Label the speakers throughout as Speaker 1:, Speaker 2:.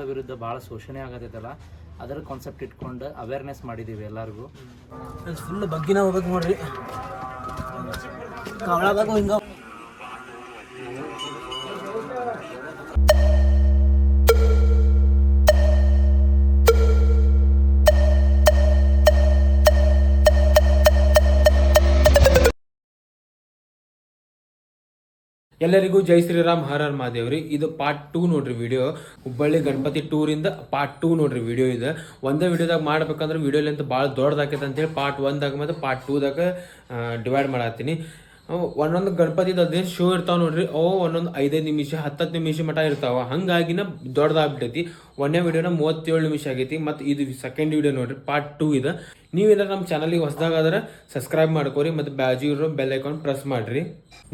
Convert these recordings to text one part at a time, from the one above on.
Speaker 1: ಮಕ್ಕಳ ವಿರುದ್ಧ ಭಾಳ ಶೋಷಣೆ ಆಗತ್ತೈತಲ್ಲ, ಅದರ ಕಾನ್ಸೆಪ್ಟ್ ಇಟ್ಕೊಂಡು ಅವೇರ್ನೆಸ್ ಮಾಡಿದ್ದೀವಿ ಎಲ್ಲರಿಗೂ.
Speaker 2: ಫುಲ್ ಬಗ್ಗಿನ ಹೋಗ್ಬೇಕು ನೋಡ್ರಿ, ಕವಳದಾಗ ಹಿಂಗ.
Speaker 3: ಎಲ್ಲರಿಗೂ ಜೈ ಶ್ರೀರಾಮ್, ಹರ ಹರ ಮಹಾದೇವ್ರಿ. ಇದು ಪಾರ್ಟ್ 2 ನೋಡ್ರಿ ವಿಡಿಯೋ. ಹುಬ್ಬಳ್ಳಿ ಗಣಪತಿ ಟೂರಿಂದ ಪಾರ್ಟ್ 2 ನೋಡ್ರಿ ವಿಡಿಯೋ. ಇದು ಒಂದೇ ವಿಡಿಯೋದಾಗ ಮಾಡ್ಬೇಕಂದ್ರೆ ವಿಡಿಯೋ ಲೆಂತ್ ಭಾಳ ದೊಡ್ಡದಾಕೈತೆ ಅಂತೇಳಿ ಪಾರ್ಟ್ 1ದಾಗ ಮತ್ತು ಪಾರ್ಟ್ 2ದಾಗ ಡಿವೈಡ್ ಮಾಡತ್ತೀನಿ. ಒಂದೊಂದು ಗಣಪತಿದು ಅದೇನು ಶೋ ಇರ್ತಾವ ನೋಡ್ರಿ, ಅವು ಒಂದೊಂದು 5-5 ನಿಮಿಷ 10 ನಿಮಿಷ ಮಟ ಇರ್ತಾವ. ಹಂಗಾಗಿನ ದೊಡ್ಡದಾಗ್ಬಿಟ್ಟೈತಿ. ಒಂದೇ ವಿಡಿಯೋನ 37 ನಿಮಿಷ ಆಗೈತಿ. ಮತ್ತು ಇದು ಸೆಕೆಂಡ್ ವಿಡಿಯೋ ನೋಡ್ರಿ, ಪಾರ್ಟ್ 2 ಇದು. ನೀವೇನಾರು ನಮ್ಮ ಚಾನಲಿಗೆ ಹೊಸದಾಗಾದ್ರೆ ಸಬ್ಸ್ಕ್ರೈಬ್ ಮಾಡ್ಕೋರಿ ಮತ್ತು ಬಾಜು ಇರೋ ಬೆಲ್ ಐಕಾನ್ ಪ್ರೆಸ್ ಮಾಡಿರಿ.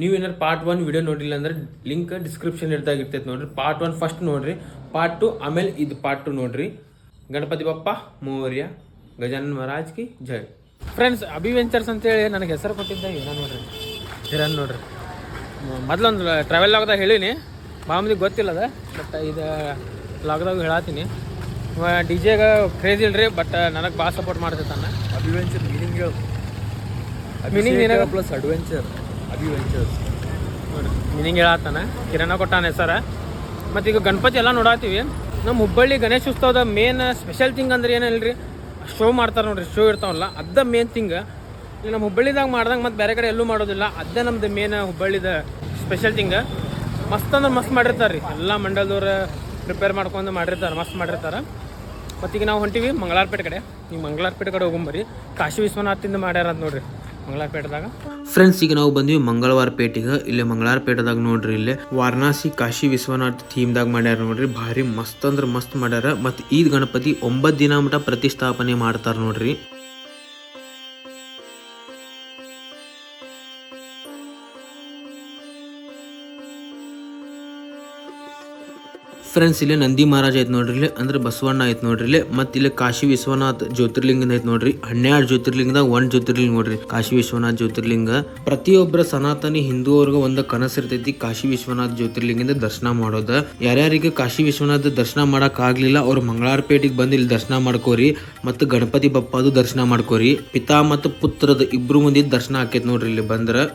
Speaker 3: ನೀವೇನಾರು ಪಾರ್ಟ್ 1 ವಿಡಿಯೋ ನೋಡಿಲ್ಲ ಅಂದ್ರೆ ಲಿಂಕ್ ಡಿಸ್ಕ್ರಿಪ್ಷನ್ ಇರ್ತೈತೆ ನೋಡ್ರಿ. ಪಾರ್ಟ್ 1 ಫಸ್ಟ್ ನೋಡ್ರಿ, ಪಾರ್ಟ್ 2 ಆಮೇಲೆ ಇದು ಪಾರ್ಟ್ 2 ನೋಡ್ರಿ. ಗಣಪತಿ ಬಪ್ಪ ಮೋರ್ಯ, ಗಜಾನನ ಮಹಾರಾಜ್ ಕಿ ಜೈ. ಫ್ರೆಂಡ್ಸ್, ಅಭಿ ವೆಂಚರ್ಸ್ ಅಂತೇಳಿ ನನಗೆ ಹೆಸರು ಕೊಟ್ಟಿದ್ದ ಏನೋ ನೋಡ್ರಿ, ಹಿರನ್ ನೋಡ್ರಿ. ಮೊದಲೊಂದು ಟ್ರಾವೆಲ್ ಲಾಗ್ದಾಗ ಹೇಳೀನಿ, ಭಾಳ ಮಂದಿಗೆ ಗೊತ್ತಿಲ್ಲ ಅದ, ಬಟ್ ಇದು ಲಾಗ್ದಾಗ ಹೇಳತ್ತೀನಿ. DJ-ಗೆ ಕ್ರೇಜ್ ಇಲ್ರಿ, ಬಟ್ ನನಗೆ ಭಾಳ ಸಪೋರ್ಟ್ ಮಾಡ್ತೈತಾನ.
Speaker 2: ಅಭಿವೆಂಚರ್ ಮೀನಿಂಗ್
Speaker 3: ಮೀನಿಂಗ್ ಏನಾಗ
Speaker 2: ಪ್ಲಸ್ ಅಡ್ವೆಂಚರ್ ಅಭಿವೆಂಚರ್ಸ್
Speaker 3: ನೋಡ್ರಿ ಮೀನಿಂಗ್ ಹೇಳತ್ತಾನ. ಕಿರಣ ಕೊಟ್ಟಾನ ಹೆಸರ. ಮತ್ತು ಈಗ ಗಣಪತಿ ಎಲ್ಲ ನೋಡತ್ತೀವಿ. ನಮ್ಮ ಹುಬ್ಬಳ್ಳಿ ಗಣೇಶ ಉತ್ಸವದ ಮೇನ್ ಸ್ಪೆಷಲ್ ಥಿಂಗ್ ಅಂದ್ರೆ ಏನಿಲ್ರಿ, ಶೋ ಮಾಡ್ತಾರೆ ನೋಡ್ರಿ. ಶೋ ಇರ್ತಾವಲ್ಲ, ಅದ ಮೇನ್ ಥಿಂಗ್. ಈಗ ನಮ್ಮ ಹುಬ್ಬಳ್ಳಿದಾಗ ಮಾಡ್ದಂಗೆ ಮತ್ತು ಬೇರೆ ಕಡೆ ಎಲ್ಲೂ ಮಾಡೋದಿಲ್ಲ. ಅದೇ ನಮ್ದು ಮೇನ್ ಹುಬ್ಬಳ್ಳಿದ ಸ್ಪೆಷಲ್ ಥಿಂಗ್. ಮಸ್ತ್ ಅಂದ್ರೆ ಮಸ್ತ್ ಮಾಡಿರ್ತಾರೆ ರೀ, ಎಲ್ಲ ಮಂಡಲದವ್ರು ಪ್ರಿಪೇರ್ ಮಾಡ್ಕೊಂಡು ಮಾಡಿರ್ತಾರೆ, ಮಸ್ತ್ ಮಾಡಿರ್ತಾರೆ. ಮತ್ತು ಈಗ ನಾವು ಹೊಂಟಿವಿ ಮಂಗಳಾರಪೇಟೆ ಕಡೆ. ಈಗ ಮಂಗಳಾರಪೇಟೆ ಕಡೆ ಹೋಗೊಂಬರಿ. ಕಾಶಿ ವಿಶ್ವನಾಥಿಂದ ಮಾಡ್ಯಾರ ಅಂತ ನೋಡ್ರಿ ಮಂಗಳಾರಪೇಟೆದಾಗ. ಫ್ರೆಂಡ್ಸ್, ಈಗ ನಾವು ಬಂದ್ವಿ ಮಂಗಳವಾರ ಪೇಟೆಗೆ. ಇಲ್ಲೇ ಮಂಗಳಾರಪೇಟೆದಾಗ ನೋಡ್ರಿ, ಇಲ್ಲೇ ವಾರಣಾಸಿ ಕಾಶಿ ವಿಶ್ವನಾಥ್ ಥೀಮ್ದಾಗ ಮಾಡ್ಯಾರ ನೋಡ್ರಿ. ಭಾರಿ ಮಸ್ತ್ ಅಂದ್ರೆ ಮಸ್ತ್ ಮಾಡ್ಯಾರ. ಮತ್ತು ಈ ಗಣಪತಿ 9 ದಿನ ಮಟ ಪ್ರತಿಷ್ಠಾಪನೆ ಮಾಡ್ತಾರ ನೋಡ್ರಿ. ಫ್ರೆಂಡ್ಸ್, ಇಲ್ಲೇ ನಂದಿ ಮಹಾರಾಜ್ ಐತ್ ನೋಡ್ರಿ, ಇಲ್ಲಿ ಅಂದ್ರೆ ಬಸವಣ್ಣ ಐತ್ ನೋಡ್ರಿ ಇಲ್ಲಿ. ಮತ್ತೆ ಇಲ್ಲಿ ಕಾಶಿ ವಿಶ್ವನಾಥ್ ಜ್ಯೋತಿರ್ಲಿಂಗ ಐತ್ ನೋಡ್ರಿ. 12 ಜ್ಯೋತಿರ್ಲಿಂಗದಾಗ 1 ಜ್ಯೋತಿರ್ಲಿಂಗ ನೋಡ್ರಿ, ಕಾಶಿ ವಿಶ್ವನಾಥ್ ಜ್ಯೋತಿರ್ಲಿಂಗ. ಪ್ರತಿಯೊಬ್ಬರ ಸನಾತನಿ ಹಿಂದೂವರ್ಗ ಒಂದು ಕನಸು ಇರ್ತೈತಿ, ಕಾಶಿ ವಿಶ್ವನಾಥ್ ಜ್ಯೋತಿರ್ಲಿಂಗದ ದರ್ಶನ ಮಾಡೋದ. ಯಾರ್ಯಾರಿಗೆ ಕಾಶಿ ವಿಶ್ವನಾಥ್ ದರ್ಶನ ಮಾಡಕ್ ಆಗ್ಲಿಲ್ಲ, ಅವ್ರು ಮಂಗಳಾರಪೇಟೆಗೆ ಬಂದು ಇಲ್ಲಿ ದರ್ಶನ ಮಾಡ್ಕೋರಿ. ಮತ್ತು ಗಣಪತಿ ಬಪ್ಪದು ದರ್ಶನ ಮಾಡ್ಕೋರಿ. ಪಿತಾ ಮತ್ತು ಪುತ್ರದ ಇಬ್ರು ಮಂದಿ ದರ್ಶನ ಆಕೈತ್ ನೋಡ್ರಿ ಇಲ್ಲಿ ಬಂದ್ರ.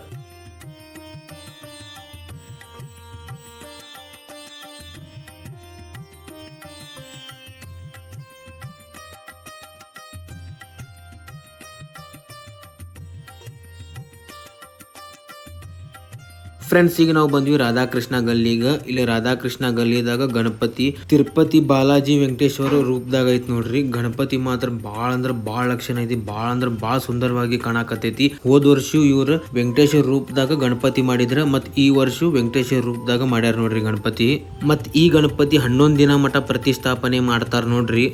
Speaker 3: ಫ್ರೆಂಡ್ಸ್, ಈಗ ನಾವು ಬಂದ್ವಿ ರಾಧಾಕೃಷ್ಣ ಗಲ್ಲಿಗ. ಇಲ್ಲಿ ರಾಧಾಕೃಷ್ಣ ಗಲ್ಲಿದಾಗ ಗಣಪತಿ ತಿರುಪತಿ ಬಾಲಾಜಿ ವೆಂಕಟೇಶ್ವರ ರೂಪದಾಗ ಐತಿ ನೋಡ್ರಿ. ಗಣಪತಿ ಮಾತ್ರ ಬಾಳ ಅಂದ್ರ ಬಾಳ ಲಕ್ಷಣ ಐತಿ, ಬಾಳ ಅಂದ್ರ ಬಾಳ ಸುಂದರವಾಗಿ ಕಾಣಕತ್ತೈತಿ. ಹೋದ ವರ್ಷ ಇವ್ರ ವೆಂಕಟೇಶ್ವರ ರೂಪದಾಗ ಗಣಪತಿ ಮಾಡಿದ್ರ, ಮತ್ ಈ ವರ್ಷ ವೆಂಕಟೇಶ್ವರ ರೂಪದಾಗ ಮಾಡ್ಯಾರ ನೋಡ್ರಿ ಗಣಪತಿ. ಮತ್ ಈ ಗಣಪತಿ 11 ದಿನ ಮಠ ಪ್ರತಿಷ್ಠಾಪನೆ ಮಾಡ್ತಾರ ನೋಡ್ರಿ.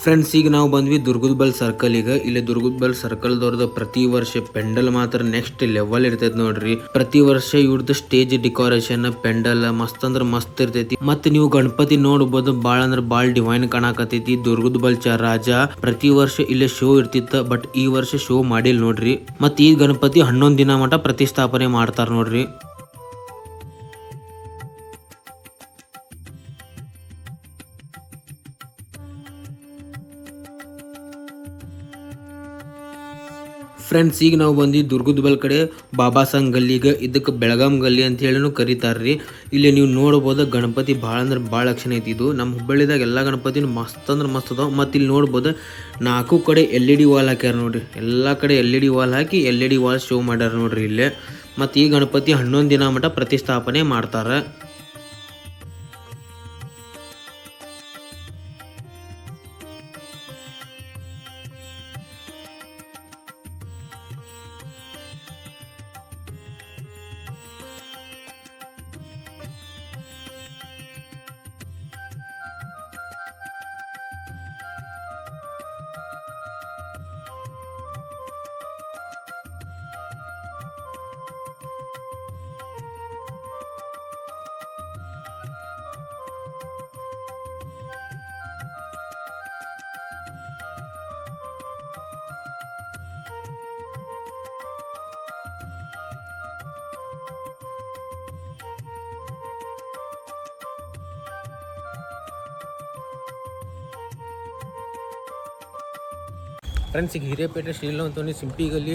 Speaker 3: ಫ್ರೆಂಡ್ಸ್, ಈಗ ನಾವು ಬಂದ್ವಿ ದುರ್ಗದ ಬಲ್ ಸರ್ಕಲ್. ಈಗ ಇಲ್ಲಿ ದುರ್ಗದ ಬಲ್ ಸರ್ಕಲ್ ದವ್ರದ್ದು ಪ್ರತಿ ವರ್ಷ ಪೆಂಡಲ್ ಮಾತ್ರ ನೆಕ್ಸ್ಟ್ ಲೆವೆಲ್ ಇರ್ತೈತಿ ನೋಡ್ರಿ. ಪ್ರತಿ ವರ್ಷ ಇವ್ರದ್ದು ಸ್ಟೇಜ್ ಡೆಕೋರೇಷನ್ ಪೆಂಡಲ್ ಮಸ್ತ್ ಅಂದ್ರ ಮಸ್ತ್ ಇರ್ತೈತಿ. ಮತ್ ನೀವು ಗಣಪತಿ ನೋಡಬಹುದು, ಬಾಳ ಅಂದ್ರ ಬಾಳ ಡಿವೈನ್ ಕಾಣಕತೈತಿ. ದುರ್ಗದ ಬಲ್ ರಾಜ ಪ್ರತಿ ವರ್ಷ ಇಲ್ಲೇ ಶೋ ಇರ್ತಿತ್ತ, ಬಟ್ ಈ ವರ್ಷ ಶೋ ಮಾಡಿಲ್ ನೋಡ್ರಿ. ಮತ್ ಈ ಗಣಪತಿ 11 ದಿನ ಮಟ ಪ್ರತಿಷ್ಠಾಪನೆ ಮಾಡ್ತಾರ ನೋಡ್ರಿ. ಫ್ರೆಂಡ್ಸ್, ಈಗ ನಾವು ಬಂದು ದುರ್ಗದ ಬಲ್ ಕಡೆ ಬಾಬಾ ಸಂಘ ಗಲ್ಲಿಗೆ. ಇದಕ್ಕೆ ಬೆಳಗಾಂ ಗಲ್ಲಿ ಅಂತ ಹೇಳಿನೂ ಕರೀತಾರ್ರಿ. ಇಲ್ಲಿ ನೀವು ನೋಡ್ಬೋದು ಗಣಪತಿ ಭಾಳ ಅಂದ್ರೆ ಭಾಳ ಲಕ್ಷಣ ಐತಿ. ಇದು ನಮ್ಮ ಹುಬ್ಬಳ್ಳಿದಾಗ ಎಲ್ಲ ಗಣಪತಿನ ಮಸ್ತ್ ಅಂದ್ರೆ ಮಸ್ತ್ ಅದಾವ. ಮತ್ತು ಇಲ್ಲಿ ನೋಡ್ಬೋದು 4 ಕಡೆ LED ವಾಲ್ ಹಾಕ್ಯಾರ ನೋಡ್ರಿ. ಎಲ್ಲ ಕಡೆ LED ವಾಲ್ ಹಾಕಿ LED ವಾಲ್ ಶೋ ಮಾಡ್ಯಾರ ನೋಡ್ರಿ ಇಲ್ಲೇ. ಮತ್ತು ಈ ಗಣಪತಿ 11 ದಿನ ಮಟ ಪ್ರತಿಷ್ಠಾಪನೆ ಮಾಡ್ತಾರ. ಫ್ರೆಂಡ್ಸ್ ಈಗ ಹಿರೇಪೇಟೆ ಶ್ರೀಲಂತೋನಿ ಸಿಂಪಿಗಲ್ಲಿ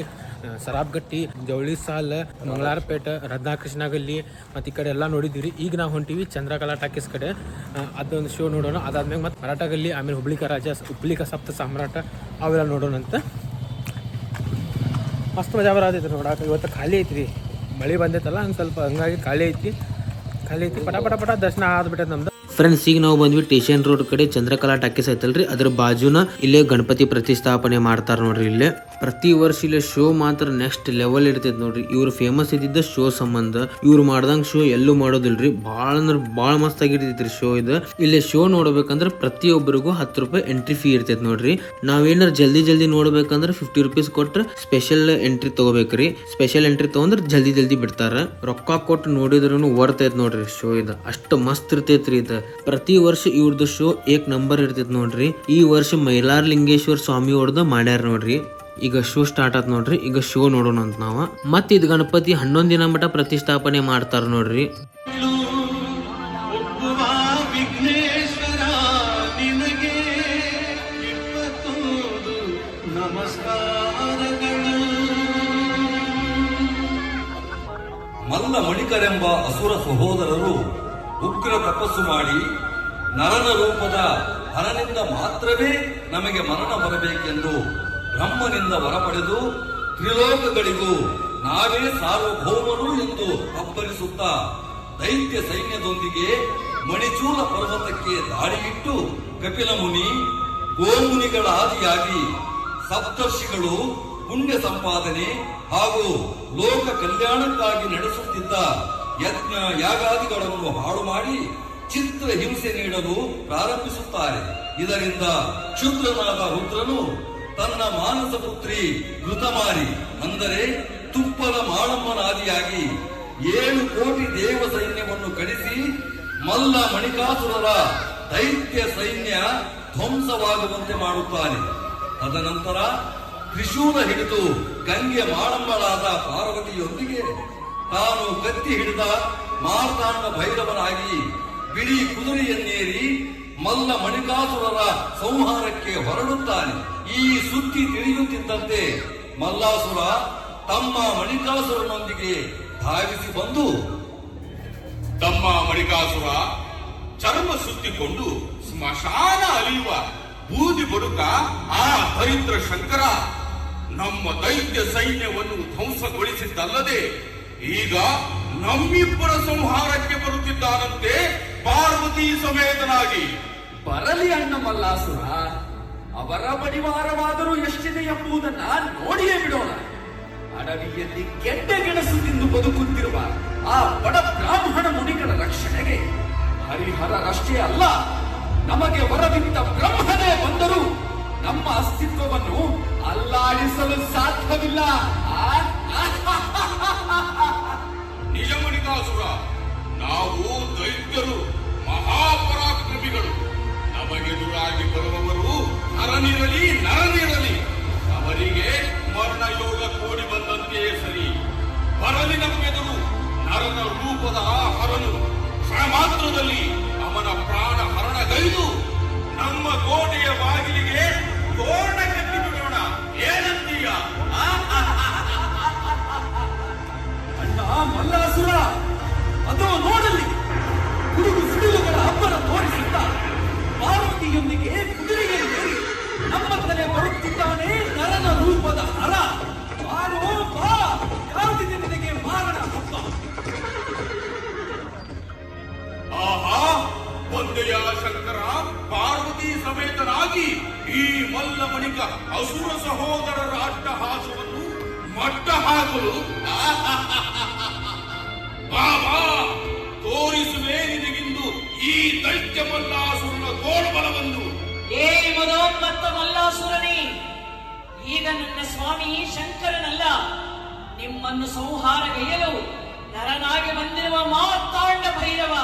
Speaker 3: ಸರಾಬ್ಗಟ್ಟಿ ಜವಳಿ ಸಾಲ್ ಮಂಗಳಾರಪೇಟೆ ರತ್ನಾಕೃಷ್ಣ ಗಲ್ಲಿ ಮತ್ತು ಈ ಕಡೆ ಎಲ್ಲ ನೋಡಿದ್ದೀವಿ. ಈಗ ನಾವು ಹೊಂಟಿವಿ ಚಂದ್ರಕಲಾ ಟಾಕೀಸ್ ಕಡೆ. ಅದೊಂದು ಶೋ ನೋಡೋಣ. ಅದಾದ್ಮೇಲೆ ಮತ್ತು ಮರಾಠ ಗಲ್ಲಿ, ಆಮೇಲೆ ಹುಬ್ಳಿ ಸಪ್ತ ಸಾಮ್ರಾಟ ಅವೆಲ್ಲ ನೋಡೋಣ ಅಂತ. ಮಸ್ತ್ ಮಜಾ ಬರತೈತಿ ನೋಡಕ್ಕೆ. ಇವತ್ತು ಖಾಲಿ ಐತ್ರಿ, ಮಳೆ ಬಂದೈತಲ್ಲ ಹಂಗೆ ಸ್ವಲ್ಪ ಹಂಗಾಗಿ ಖಾಲಿ ಐತಿ. ಪಟ ದರ್ಶನ ಆದ್ಬಿಟ್ಟೈತೆ ನಮ್ದು. ಫ್ರೆಂಡ್ಸ್ ಈಗ ನಾವು ಬಂದ್ವಿ ಸ್ಟೇಷನ್ ರೋಡ್ ಕಡೆ ಚಂದ್ರಕಲಾ ಟಾಕೀಸ್ ಐತಲ್ರಿ, ಅದ್ರ ಬಾಜುನ ಇಲ್ಲೇ ಗಣಪತಿ ಪ್ರತಿಷ್ಠಾಪನೆ ಮಾಡ್ತಾರ ನೋಡ್ರಿ. ಇಲ್ಲೇ ಪ್ರತಿ ವರ್ಷ ಇಲ್ಲೇ ಶೋ ಮಾತ್ರ ನೆಕ್ಸ್ಟ್ ಲೆವೆಲ್ ಇರ್ತೈತಿ ನೋಡ್ರಿ. ಇವ್ರು ಫೇಮಸ್ ಇದ್ದಿದ್ದ ಶೋ ಸಂಬಂಧ. ಇವ್ರು ಮಾಡ್ದಂಗ ಶೋ ಎಲ್ಲೂ ಮಾಡೋದಿಲ್ರಿ. ಭಾಳ ಅಂದ್ರೆ ಭಾಳ ಮಸ್ತ್ ಆಗಿರ್ತೈತ್ರಿ ಶೋ ಇದು. ಇಲ್ಲೇ ಶೋ ನೋಡ್ಬೇಕಂದ್ರೆ ಪ್ರತಿಯೊಬ್ಬರಿಗೂ 10 ರೂಪಾಯಿ ಎಂಟ್ರಿ ಫೀ ಇರ್ತೈತಿ ನೋಡ್ರಿ. ನಾವೇನಾರ ಜಲ್ದಿ ನೋಡ್ಬೇಕಂದ್ರೆ 50 ರೂಪೀಸ್ ಕೊಟ್ರೆ ಸ್ಪೆಷಲ್ ಎಂಟ್ರಿ ತಗೋಬೇಕ್ರಿ. ಸ್ಪೆಷಲ್ ಎಂಟ್ರಿ ತಗೊಂಡ್ರೆ ಜಲ್ದಿ ಬಿಡ್ತಾರ. ರೊಕ್ಕ ಕೊಟ್ಟು ನೋಡಿದ್ರು ವರ್ತೈತಿ ನೋಡ್ರಿ ಶೋ ಇದು. ಅಷ್ಟು ಮಸ್ತ್ ಇರ್ತೈತ್ರಿ ಇದು. ಪ್ರತಿ ವರ್ಷ ಇವ್ರದ್ದು ಶೋ 1 ನಂಬರ್ ಇರ್ತೈತಿ ನೋಡ್ರಿ. ಈ ವರ್ಷ ಮೈಲಾರಲಿಂಗೇಶ್ವರ ಸ್ವಾಮಿ ಅವ್ರದ್ದು ಮಾಡ್ಯಾರ ನೋಡ್ರಿ. ಈಗ ಶೋ ಸ್ಟಾರ್ಟ್ ಆತ್ ನೋಡ್ರಿ. ಈಗ ಶೋ ನೋಡೋಣ ಅಂತ ನಾವ. ಮತ್ ಇದು ಗಣಪತಿ 11 ದಿನ ಮಟ ಪ್ರತಿಷ್ಠಾಪನೆ ಮಾಡ್ತಾರ ನೋಡ್ರಿ.
Speaker 4: ಮಲ್ಲ ಮಣಿಕರೆಂಬ ಅಸುರ ಸಹೋದರರು ಉಗ್ರ ತಪಸ್ಸು ಮಾಡಿ ನರನ ರೂಪದ ಹರನಿಂದ ಮಾತ್ರವೇ ನಮಗೆ ಮರಣ ಬರಬೇಕೆಂದು ಬ್ರಹ್ಮನಿಂದ ವರ ಪಡೆದು ತ್ರಿಲೋಕಗಳಿಗೂ ನಾವೇ ಸಾರ್ವಭೌಮರು ಎಂದು ಅಪ್ಪರಿಸುತ್ತಾ ದೈತ್ಯ ಸೈನ್ಯದೊಂದಿಗೆ ಮಣಿಚೂಲ ಪರ್ವತಕ್ಕೆ ದಾಳಿಯಿಟ್ಟು ಕಪಿಲ ಮುನಿ ಗೋಮುನಿಗಳ ಆದಿಯಾಗಿ ಸಪ್ತರ್ಷಿಗಳು ಪುಣ್ಯ ಸಂಪಾದನೆ ಹಾಗೂ ಲೋಕ ಕಲ್ಯಾಣಕ್ಕಾಗಿ ನಡೆಸುತ್ತಿದ್ದ ಯಜ್ಞ ಯಾಗಾದಿಗಳನ್ನು ಹಾಳು ಮಾಡಿ ಚಿತ್ರ ಹಿಂಸೆ ನೀಡಲು ಪ್ರಾರಂಭಿಸುತ್ತಾರೆ. ಇದರಿಂದ ಕ್ಷುದ್ರನಾದ ರುದ್ರನು ತನ್ನ ಮಾನಸ ಪುತ್ರಿ ಋತಮಾರಿ ಅಂದರೆ ತುಪ್ಪದ ಮಾಳಮ್ಮನಾದಿಯಾಗಿ 7 ಕೋಟಿ ದೇವ ಸೈನ್ಯವನ್ನು ಕಳಿಸಿ ಮಲ್ಲ ಮಣಿಕಾಸುರರ ದೈತ್ಯ ಸೈನ್ಯ ಧ್ವಂಸವಾಗುವಂತೆ ಮಾಡುತ್ತಾನೆ. ತದನಂತರ ತ್ರಿಶೂಲ ಹಿಡಿದು ಗಂಗೆ ಮಾಳಮ್ಮಳಾದ ಪಾರ್ವತಿಯೊಂದಿಗೆ ತಾನು ಕತ್ತಿ ಹಿಡಿದ ಮಾರ್ತಾಂಡ ಭೈರವನಾಗಿ ಬಿಳಿ ಕುದುರೆಯನ್ನೇರಿ ಮಲ್ಲ ಮಣಿಕಾಸುರರ ಸಂಹಾರಕ್ಕೆ ಹೊರಡುತ್ತಾನೆ. ಈ ಸುದ್ದಿ ತಿಳಿಯುತ್ತಿದ್ದಂತೆ ಮಲ್ಲಾಸುರ ತಮ್ಮ ಮಣಿಕಾಸುರನೊಂದಿಗೆ ಧಾವಿಸಿ ಬಂದು,
Speaker 5: ತಮ್ಮ ಮಣಿಕಾಸುರ ಚರ್ಮ ಸುತ್ತಿಕೊಂಡು ಸ್ಮಶಾನ ಅಲಿಯುವ ಬೂದಿ ಬಡುಕ ಆ ದರಿದ್ರ ಶಂಕರ ನಮ್ಮ ದೈತ್ಯ ಸೈನ್ಯವನ್ನು ಧ್ವಂಸಗೊಳಿಸಿದ್ದಲ್ಲದೆ ಈಗ ನಮ್ಮಿಬ್ಬರ ಸಂಹಾರಕ್ಕೆ ಬರುತ್ತಿದ್ದಾನಂತೆ ಪಾರ್ವತಿ ಸಮೇತನಾಗಿ.
Speaker 6: ಬರಲಿ ಅಣ್ಣ ಮಲ್ಲಾಸುರ, ಅವರ ಬಡಿವಾರವಾದರೂ ಎಷ್ಟಿದೆ ಎಂಬುದನ್ನ ನೋಡಿಯೇ ಬಿಡೋಣ. ಅಡವಿಯಲ್ಲಿ ಗೆಡ್ಡೆ ಗೆಣಸು ತಿಂದು ಬದುಕುತ್ತಿರುವ ಆ ಬಡ ಬ್ರಾಹ್ಮಣ ಮುನಿಗಳ ರಕ್ಷಣೆಗೆ ಹರಿಹರರಷ್ಟೇ ಅಲ್ಲ, ನಮಗೆ ವರವಿತ್ತ ಬ್ರಹ್ಮನೇ ಬಂದರೂ ನಮ್ಮ ಅಸ್ತಿತ್ವವನ್ನು ಅಲ್ಲಾಡಿಸಲು ಸಾಧ್ಯವಿಲ್ಲ.
Speaker 5: ನಿಜ ಮಣಿಕಾಸುರ, ನಾವು ದೈತ್ಯರು, ಮಹಾಪರಾಕ್ರಮಿಗಳು. ನಮಗೆದುರಾಗಿ ಬರುವವರು ಹರನಿರಲಿ ನರನಿರಲಿ, ಅವರಿಗೆ ಮರಣ ಯೋಗ ಕೂಡಿ ಬಂದಂತೆಯೇ ಸರಿ. ಬರಲಿ ನಮ್ಮೆದುರು ನರನ ರೂಪದ ಆ ಹರನು ಕ್ಷಣ ಮಾತ್ರದಲ್ಲಿ ಅವನ ಪ್ರಾಣ ಹರಣಗೈದು ನಮ್ಮ ಕೋಟೆಯ ಬಾಗಿಲಿಗೆ ತೋರಣ ಕಟ್ಟಿ ಬಿಡೋಣ. ಏನಂತೀಯ?
Speaker 6: ಅಣ್ಣ ಮಲ್ಲಾಸುರ, ಅದು ನೋಡಲಿ ಗುಡುಗು ಸಿಡಿಲುಗಳ ಅಬ್ಬರ ತೋರಿಸುತ್ತ ಪಾರ್ವತಿಯೊಂದಿಗೆ ಕುದುರೆಗೆ ಏರಿ ನಮ್ಮ ತಲೆ ಬರುತ್ತಿದ್ದಾನೆ ನರನ ರೂಪದ ಹರ. ಬಾರೋ ಬಾ, ಯಾವುದಿದೆ ನಿನಗೆ ಮಾರಣ ಹಬ್ಬ.
Speaker 5: ಆಹಾ, ಒಂದೆಯ ಶಂಕರ ಪಾರ್ವತಿ ಸಮೇತನಾಗಿ ಈ ಮಲ್ಲ ಮಣಿಕ ಅಸುರ ಸಹೋದರರ ಅಟ್ಟಹಾಸವನ್ನು ಮಟ್ಟ ಹಾಕಲು ಬಾಬಾ ತೋರಿಸುವೆ ನಿನಗಿಂದು ಈ ದೈತ್ಯ ಮಲ್ಲಾಸುರನ ತೋಳ್ಬಲವನ್ನು.
Speaker 7: ಏ ಮದೋನ್ಮತ್ತ ಮಲ್ಲಾಸುರನೇ, ಈಗ ನನ್ನ ಸ್ವಾಮಿ ಶಂಕರನಲ್ಲ, ನಿಮ್ಮನ್ನು ಸಂಹಾರಗೈಯಲು ನರನಾಗಿ ಬಂದಿರುವ ಮಾರ್ತಾಂಡ ಭೈರವ.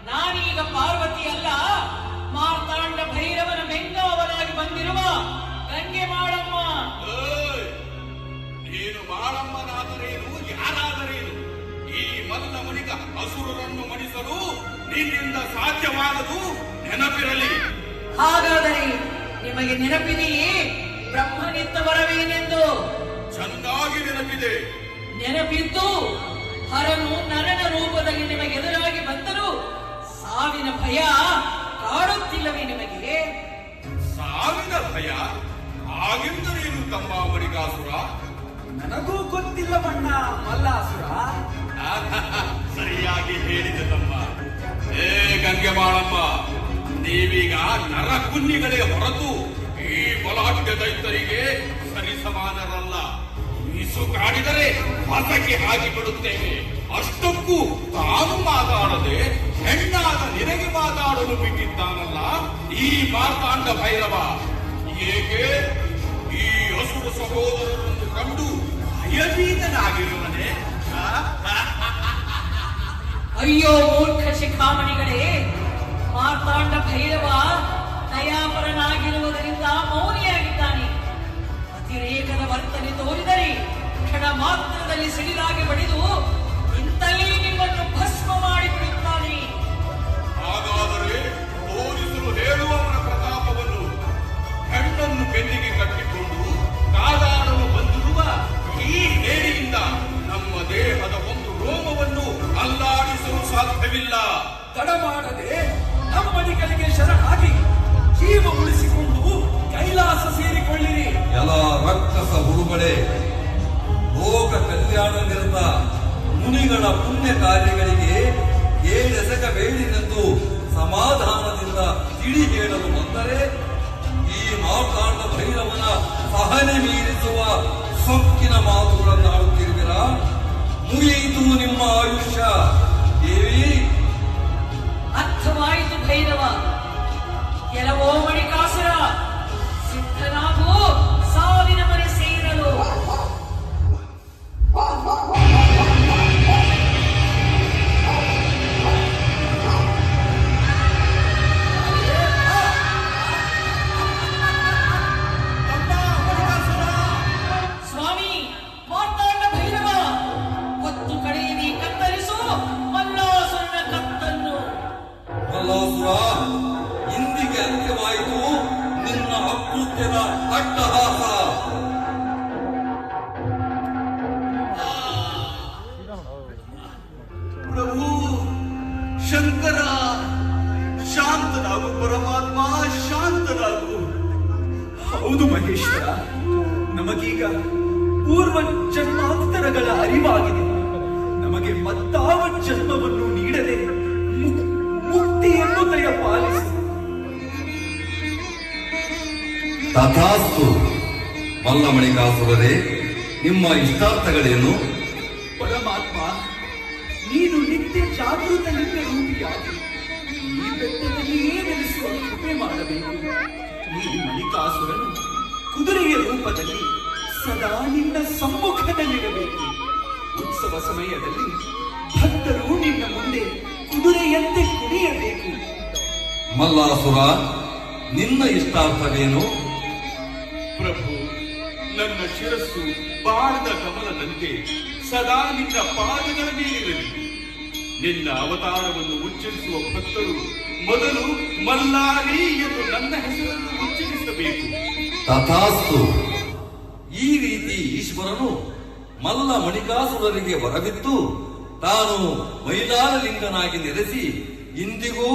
Speaker 7: ನಾನೀಗ ಪಾರ್ವತಿ ಅಲ್ಲ, ಮಾರ್ತಾಂಡ ಭೈರವನ ಬೆಂಗಾವಲಾಗಿ ಬಂದಿರುವ ಗಂಗೆ ಮಾಳಮ್ಮ.
Speaker 5: ನೀನು ಮಾಳಮ್ಮನಾದರೇನು, ಯಾರಾದರೇನು, ಈ ಮಲ್ಲ ಮಣಿಕ ಅಸುರರನ್ನು ಮಣಿಸಲು ನಿನ್ನಿಂದ ಸಾಧ್ಯವಾಗದು, ನೆನಪಿರಲಿ.
Speaker 7: ಹಾಗಾದರೆ ನಿಮಗೆ ನೆನಪಿದೆಯೇ ಬ್ರಹ್ಮನಿತ್ತ ವರವೇನೆಂದು
Speaker 5: ಚೆನ್ನಾಗಿ ನೆನಪಿದೆ.
Speaker 7: ನೆನಪಿದ್ದು ಹರನು ನರನ ರೂಪದಲ್ಲಿ ನಿಮಗೆ ಎದುರಾಗಿ ಬಂದರೂ ಸಾವಿನ ಭಯ ಕಾಡುತ್ತಿಲ್ಲವೇ ನಿಮಗೆ?
Speaker 5: ಸಾವಿನ ಭಯ ಹಾಗೆಂದರೇನು ತಮ್ಮ ಮಣಿಕಾಸುರ?
Speaker 6: ನನಗೂ ಗೊತ್ತಿಲ್ಲವಣ್ಣ ಮಲ್ಲಾಸುರ.
Speaker 5: ಸರಿಯಾಗಿ ಹೇಳಿದೆ ತಮ್ಮ. ಏ ಗಂಗೆ ಬಾಳಮ್ಮ, ನೀವೀಗ ನರಕುನ್ನಿಗಳೇ ಹೊರತು ಈ ಬಲಾಢ್ಯ ದೈತ್ಯರಿಗೆ ಸರಿಸಮಾನರಲ್ಲ. ಮೀಸು ಕಾಡಿದರೆ ಹೊಸಕ್ಕೆ ಹಾಕಿಬಿಡುತ್ತೇವೆ. ಅಷ್ಟಕ್ಕೂ ತಾನು ಮಾತಾಡದೆ ಹೆಣ್ಣಾದ ನಿನಗೆ ಮಾತಾಡಲು ಬಿಟ್ಟಿದ್ದಾನಲ್ಲ ಈ ಮಾರ್ತಾಂಡ ಭೈರವ. ಏಕೆ ಈ ಹಸುರು ಸಹೋದರರನ್ನು ಕಂಡು ಭಯಭೀತನಾಗಿರುವನೆ?
Speaker 7: ಅಯ್ಯೋ ಮೂರ್ಖ ಶಿಖಾಮಣಿಗಳೇ, ಮಾರ್ತಾಂಡ ಭೈರವ ದಯಾಪರನಾಗಿರುವುದರಿಂದ ಮೌನಿಯಾಗಿದ್ದಾನೆ. ಅತಿರೇಕದ ವರ್ತನೆ ತೋರಿದರೆ ಕ್ಷಣ ಮಾತ್ರದಲ್ಲಿ ಸಿಡಿಲಾಗಿ ಬಡಿದು ಇಂತಲೇ ನಿಮ್ಮನ್ನು ಭಸ್ಮ ಮಾಡಿಬಿಡುತ್ತಾನೆ.
Speaker 5: ಹಾಗಾದರೆ ತೋರಿಸಲು ಹೇಳುವವನ ಪ್ರತಾಪವನ್ನು, ಹೆಣ್ಣನ್ನು ಬೆನ್ನಿಗೆ ಕಟ್ಟಿಕೊಂಡು ಕಾದಾಡಲು ಬಂದಿರುವ ಈ ಹೇಡಿಯಿಂದ ನಮ್ಮ ದೇಹದ ಒಂದು ರೋಮವನ್ನು ಅಲ್ಲಾಡಿಸಲು ಸಾಧ್ಯವಿಲ್ಲ.
Speaker 6: ತಡ ಮಾಡದೆ ನಮ್ಮಡಿಗಳಿಗೆ ಶರಣಾಗಿ ಜೀವ ಉಳಿಸಿಕೊಂಡು ಕೈಲಾಸ ಸೇರಿಕೊಳ್ಳಿರಿ.
Speaker 4: ಎಲ್ಲ ರಕ್ಕಸ ಹುಡುಗಡೆ, ಲೋಕ ಕಲ್ಯಾಣ ನಿರತ ಮುನಿಗಳ ಪುಣ್ಯ ಕಾರ್ಯಗಳಿಗೆ ಏಳೆಸಗಬೇಡಿನೆಂದು ಸಮಾಧಾನದಿಂದ ತಿಳಿ ಹೇಳಲು ಬಂದರೆ ಈ ಮಾರ್ತಾಂಡ ಭೈರವನ ಸಹನೆ ಮೀರಿಸುವ ಸೊಕ್ಕಿನ ಮಾತುಗಳನ್ನು ಆಡುತ್ತಿರುವಿರ. ಮುಗಿಯಿತು ನಿಮ್ಮ ಆಯುಷ್ಯ ದೇವಿ.
Speaker 7: ಅರ್ಥವಾಯಿತು ಭೈರವ. ಕೆಲವೋ ಮಣಿಕಾಸುರ, ಸಿದ್ಧನಾಗು ಸಾವಿನ ಮನೆ ಸೇರಲು. ಸ್ವಾಮಿ ಮಾರ್ತಾಂಡ ಭೈರವ, ಹೊತ್ತು ಕಡೆಯಲ್ಲಿ ಕತ್ತರಿಸು ಮಲ್ಲಾಸುರನ ಕತ್ತನ್ನು.
Speaker 4: ಮಲ್ಲಾಸುರ, ಇಂದಿಗೆ ಅಂತ್ಯವಾಯಿತು ನಿನ್ನ ಅಕೃತ್ಯದ ಅಟ್ಟಹಾಸ.
Speaker 6: ಪ್ರಭು ಶಂಕರ, ಶಾಂತನಾಗು ಪರಮಾತ್ಮ, ಶಾಂತನಾಗು. ಹೌದು ಮಹೇಶ್ವರ, ನಮಗೀಗ ಪೂರ್ವ ಜನ್ಮಾಂತರಗಳ ಅರಿವಾಗಿದೆ. ನಮಗೆ ಮತ್ತಾವ ಜನ್ಮವನ್ನು ನೀಡದೆ ಮುಕ್ತಿಯನ್ನು ದಯ ಪಾಲಿಸು.
Speaker 4: ತಥಾಸ್ತು. ಮಲ್ಲಮಣಿಕಾಸುರರೇ, ನಿಮ್ಮ ಇಷ್ಟಾರ್ಥಗಳೇನು?
Speaker 6: ಪರಮಾತ್ಮ, ನೀನು ನಿತ್ಯ ಜಾಗೃತ ನಿತ್ಯ ರೂಪಿಯಾಗಿ ಈ ಬೆಟ್ಟದಲ್ಲಿಯೇ ನೆಲೆಸುವ ಕೃಪೆ ಮಾಡಬೇಕು. ಈ ಮಣಿಕಾಸುರನು ಕುದುರೆಯ ರೂಪದಲ್ಲಿ ಸದಾ ನಿನ್ನ ಸಮ್ಮುಖದಲ್ಲಿರಬೇಕು. ಉತ್ಸವ ಸಮಯದಲ್ಲಿ ಭಕ್ತರು ನಿನ್ನ ಮುಂದೆ ಕುದುರೆಯಂತೆ ಕುಣಿಯಬೇಕು.
Speaker 4: ಮಲ್ಲಾಸುರ, ನಿನ್ನ ಇಷ್ಟಾರ್ಥವೇನು?
Speaker 5: ಪ್ರಭು, ನನ್ನ ಶಿರಸ್ಸು ಬಾಣದ ಕಮಲದಂತೆ ಸದಾ ನಿನ್ನ ಪಾದಗಳ ಮೇಲಿರಲಿ. ನಿನ್ನ ಅವತಾರವನ್ನು ಉಚ್ಚರಿಸುವ ಭಕ್ತರು ಮೊದಲು ಮಲ್ಲಾರಿ ಎಂದು ನನ್ನ ಹೆಸರನ್ನು ಉಚ್ಚರಿಸಬೇಕು.
Speaker 4: ತಥಾಸ್ತು. ಈ ರೀತಿ ಈಶ್ವರನು ಮಲ್ಲ ಮಣಿಕಾಸುರರಿಗೆ ವರವಿತ್ತು ತಾನು ಮೈಲಾರಲಿಂಗನಾಗಿ ನೆಲೆಸಿ ಇಂದಿಗೂ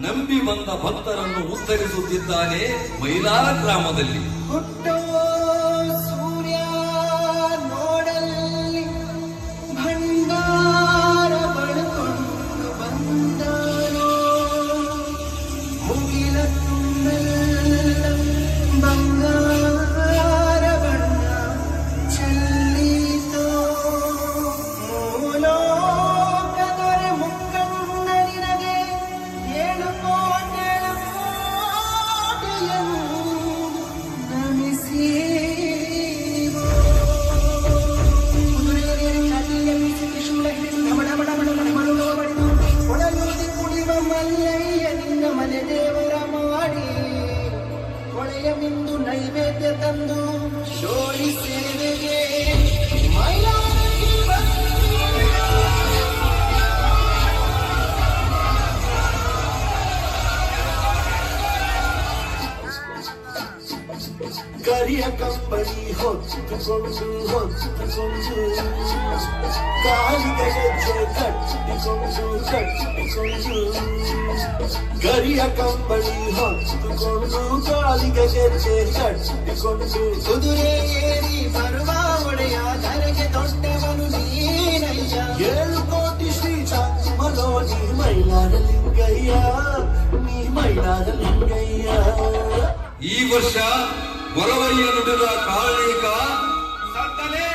Speaker 4: ನಂಬಿ ಬಂದ ಭಕ್ತರನ್ನು ಉದ್ಧರಿಸುತ್ತಿದ್ದಾನೆ ಮೈಲಾರ ಗ್ರಾಮದಲ್ಲಿ.
Speaker 8: ಸೂರ್ಯ ನೋಡಲ್ಲಿ ಭಂಡಾರ ಬಡ್ಕೊಂಡು ಬಂದನೋ, ಮುಗಿಲ ತುಂಬೆಲ್ಲ ಬಂಗಾರ ಬಣ್ಣ ಚೆಲ್ಲಿತೋ. ಮೂಲೋಕ ದೊರೆ ಮುಕ್ಕಣ್ಣ ನಿನಗೆ 7 ಕೋಟೆಯನ್ನು ನಮಿಸಿ ಕುದುರೆಯರೇರಿ ಚಾಟಿಯ ಬೀಸಿ ತ್ರಿಶೂಲ ಹಿಡಿದು ಡಬಡ ಬಡ ಬಡ ಬಡ ಬಡುವ ಬಡಿದು ಒಳಯೂದಿ ಕುಡಿವ ಮಲ್ಲಯ್ಯ ನಿನ್ನ ಮನೆ ದೇವರ ಮಾಡಿ ಕೊಳೆಯ ಮಿಂದು ನೈವೇದ್ಯ ತಂದು ಶೋಳಿ ಸೇವೆಗೆ ಮೈಲಾರಕ್ಕೆ ಬಂದ ಗರಿಯ ಕಂಬಳಿ ಹೊತ್ತುಕೊಂಡು ಕಾಲಿಗೆ ಗೆಜ್ಜೆ ಕಟ್ಟಿಕೊಂಡು ಗರಿಯ ಕಂಬಳಿ ಹೊತ್ತುಕೊಂಡು ಕಾಲಿಗೆ ಗೆಜ್ಜೆ ಕಟ್ಟಿಕೊಂಡು ಕುದುರೆ ಏರಿ ಬರುವ ಒಡೆಯ ಧರೆಗೆ ದೊಡ್ಡವನು ನೀನಯ್ಯ 7 ಕೋಟಿ ಶ್ರೀ ಚಾಮಲೋ ನೀ ಮೈಲಾರ ಲಿಂಗಯ್ಯ ನೀ ಮೈಲಾರ ಲಿಂಗಯ್ಯ.
Speaker 4: ಈ ವರ್ಷ ಗೊರವಯ್ಯ ನುಡಿದ ಕಾರಣಿಕ ಸತ್ತಲೇ.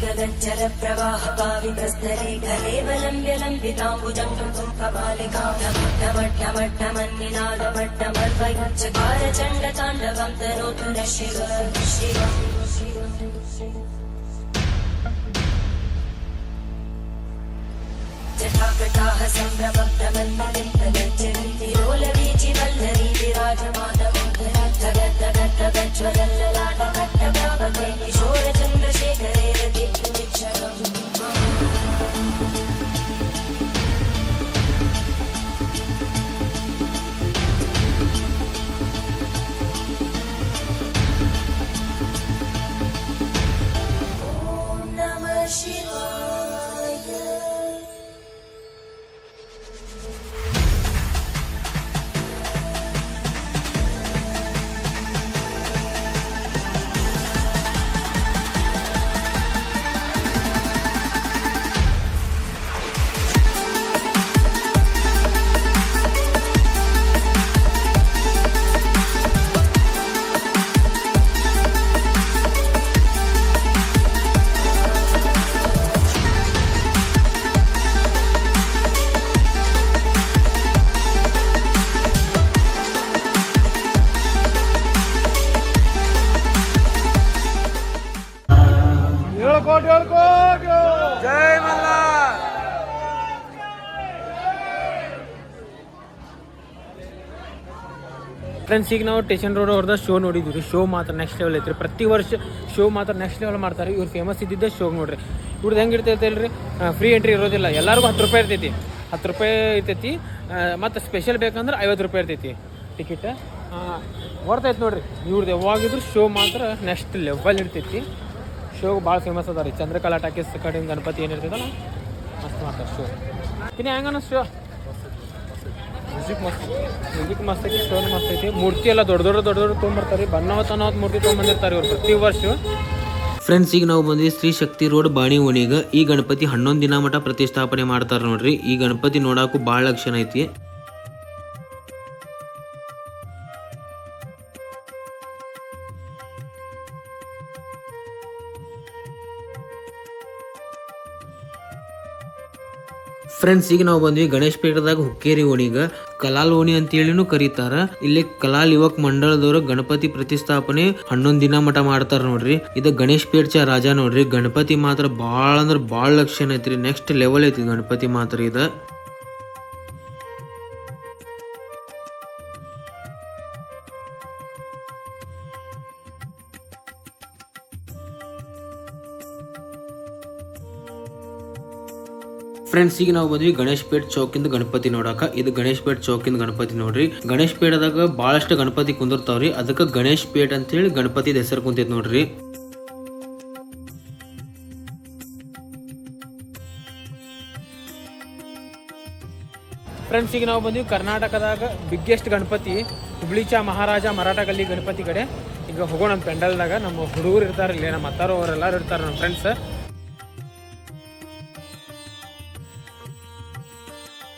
Speaker 9: ಗಗಂಚರ ಪ್ರವಾಹ ಪಾವಿತಸ್ಥಲೆ ಘಲೇವಲಂಬ್ಯ ಲಂಬಿತಾಂಬುಜಂ ಕಮಾಲಿಕಾ ಢಮಡ್ಢಮಡ್ಢಮನ್ನಿನಾದ ಮಡ್ಢಮರ್ವೈಚಕಾರ ಚಂಡ ತಾಂಡವಂ ತನೋತು ನ ಶಿವ ಶಿವ. ಜಟಾಕಟಾಹ ಸಂಭ್ರಮಬ್ಧಮನ್ಮಲಿಂಪಗಜ್ಜಲಿರೋಲವೀಚಿ ವಲ್ಲರಿ ವಿರಾಜಮಾನಮೋದರ ಧಗದ್ಧಗದ್ಧಗಜ್ವಲಲ್ಲಲಾಟ ಕಟ್ಟಭಾವತೆ ಕಿಶೋರ ಚಂದ್ರಶೇಖರೇ ರತಿತ್ತು ವಿಕ್ಷಣಂ. ಓಂ ನಮಃ ಶಿವಾಯ.
Speaker 3: ಫ್ರೆಂಡ್ಸ್, ಈಗ ನಾವು ಸ್ಟೇಷನ್ ರೋಡ್ ಹೊಡೆದ ಶೋ ನೋಡಿದ್ವಿ. ಶೋ ಮಾತ್ರ ನೆಕ್ಸ್ಟ್ ಲೆವೆಲ್ ಐತ್ರಿ. ಪ್ರತಿ ವರ್ಷ ಶೋ ಮಾತ್ರ ನೆಕ್ಸ್ಟ್ ಲೆವೆಲ್ ಮಾಡ್ತಾರೆ. ಇವ್ರು ಫೇಮಸ್ ಇದ್ದಿದ್ದ ಶೋ ನೋಡ್ರಿ. ಇವ್ರದ್ದು ಹೆಂಗೆ ಇರ್ತೈತೆ ಅಲ್ರಿ, ಫ್ರೀ ಎಂಟ್ರಿ ಇರೋದಿಲ್ಲ. ಎಲ್ಲರಿಗೂ 10 ರೂಪಾಯಿ ಇರ್ತೈತಿ. 10 ರೂಪಾಯಿ ಇರ್ತೈತಿ. ಮತ್ತು ಸ್ಪೆಷಲ್ ಬೇಕಂದ್ರೆ 50 ರೂಪಾಯಿ ಇರ್ತೈತಿ ಟಿಕೆಟ್. ಬರ್ತೈತೆ ನೋಡ್ರಿ. ಇವ್ರದ್ದು ಯಾವಾಗಿದ್ರು ಶೋ ಮಾತ್ರ ನೆಕ್ಸ್ಟ್ ಲೆವೆಲ್ ಇರ್ತೈತಿ. ಶೋ ಭಾಳ ಫೇಮಸ್ ಅದ ರೀ. ಚಂದ್ರಕಲಾ ಟಾಕೀಸ್ ಕಡೆಯಿಂದ ಗಣಪತಿ ಏನಿರ್ತೈತಲ್ಲ ಮಸ್ತ್ ಮಾಡ್ತಾರೆ ಶೋ. ಇನ್ನು ಹೆಂಗನ ಶೋ ಮ್ಯೂಸಿಕ್ ಮಸ್ತ್ ಐತಿ. ಶೋನು ಮಸ್ತ್ ಐತಿ. ಮೂರ್ತಿ ಎಲ್ಲ ದೊಡ್ಡ ತೊಗೊಂಬರ್ತಾರೆ. ಬಣ್ಣವತ್ತನವತ್ತು ಮೂರ್ತಿ ತೊಗೊಂಬಂದಿರ್ತಾರೆ ಇವ್ರು ಪ್ರತಿ ವರ್ಷ.
Speaker 10: ಫ್ರೆಂಡ್ಸ್, ಈಗ ನಾವು ಬಂದ್ವಿ ಶ್ರೀ ಶಕ್ತಿ ರೋಡ್ ಬಾಣಿ ಓಣಿಗ. ಈ ಗಣಪತಿ 11 ದಿನ ಮಠ ಪ್ರತಿಷ್ಠಾಪನೆ ಮಾಡ್ತಾರೆ ನೋಡ್ರಿ. ಈ ಗಣಪತಿ ನೋಡಾಕು ಭಾಳ ಲಕ್ಷಣ ಐತಿ. ಫ್ರೆಂಡ್ಸ್, ಈಗ ನಾವು ಬಂದ್ವಿ ಗಣೇಶ್ ಪೇಟದಾಗ ಹುಕ್ಕೇರಿ ಓಣಿಗ. ಕಲಾಲ್ ಓಣಿ ಅಂತ ಹೇಳಿನೂ ಕರೀತಾರ. ಇಲ್ಲಿ ಕಲಾಲ್ ಯುವಕ್ ಮಂಡಳದವರು ಗಣಪತಿ ಪ್ರತಿಷ್ಠಾಪನೆ 11 ದಿನ ಮಠ ಮಾಡ್ತಾರ ನೋಡ್ರಿ. ಇದು ಗಣೇಶ್ ಪೇಟ್ಚ ರಾಜ ನೋಡ್ರಿ. ಗಣಪತಿ ಮಾತ್ರ ಬಾಳ ಅಂದ್ರ ಬಾಳ ಲಕ್ಷಣ ಐತ್ರಿ. ನೆಕ್ಸ್ಟ್ ಲೆವೆಲ್ ಐತಿ ಗಣಪತಿ ಮಾತ್ರ ಇದ. ಫ್ರೆಂಡ್ಸ್, ಈಗ ನಾವು ಬಂದ್ವಿ ಗಣೇಶ್ ಪೇಟ್ ಚೌಕಿಂದ ಗಣಪತಿ ನೋಡಾಕ. ಇದು ಗಣೇಶ್ ಪೇಟ್ ಚೌಕಿಂದ ಗಣಪತಿ ನೋಡ್ರಿ. ಗಣೇಶ್ ಪೇಟದಾಗ ಬಹಳಷ್ಟು ಗಣಪತಿ ಕುಂದಿರ್ತಾವ್ರಿ. ಅದಕ್ಕೆ ಗಣೇಶ್ ಪೇಟ್ ಅಂತ ಹೇಳಿ ಗಣಪತಿ ಹೆಸರು ಕುಂತೈತಿ ನೋಡ್ರಿ.
Speaker 3: ಫ್ರೆಂಡ್ಸ್, ಈಗ ನಾವು ಬಂದ್ವಿ ಕರ್ನಾಟಕದಾಗ ಬಿಗ್ಗೆಸ್ಟ್ ಗಣಪತಿ ಹುಬ್ಳಿಚಾ ಮಹಾರಾಜ ಮರಾಠ ಗಲ್ಲಿ ಗಣಪತಿ ಕಡೆ. ಈಗ ಹೋಗೋಣ ನಮ್ಮ ಪೆಂಡಲ್ದಾಗ. ನಮ್ಮ ಹುಡುಗರು ಇರ್ತಾರೆ ಇಲ್ಲಿ, ನಮ್ಮ ಅತ್ತಾರು ಅವರೆಲ್ಲರೂ ಇರ್ತಾರೆ, ನಮ್ಮ ಫ್ರೆಂಡ್ಸ್.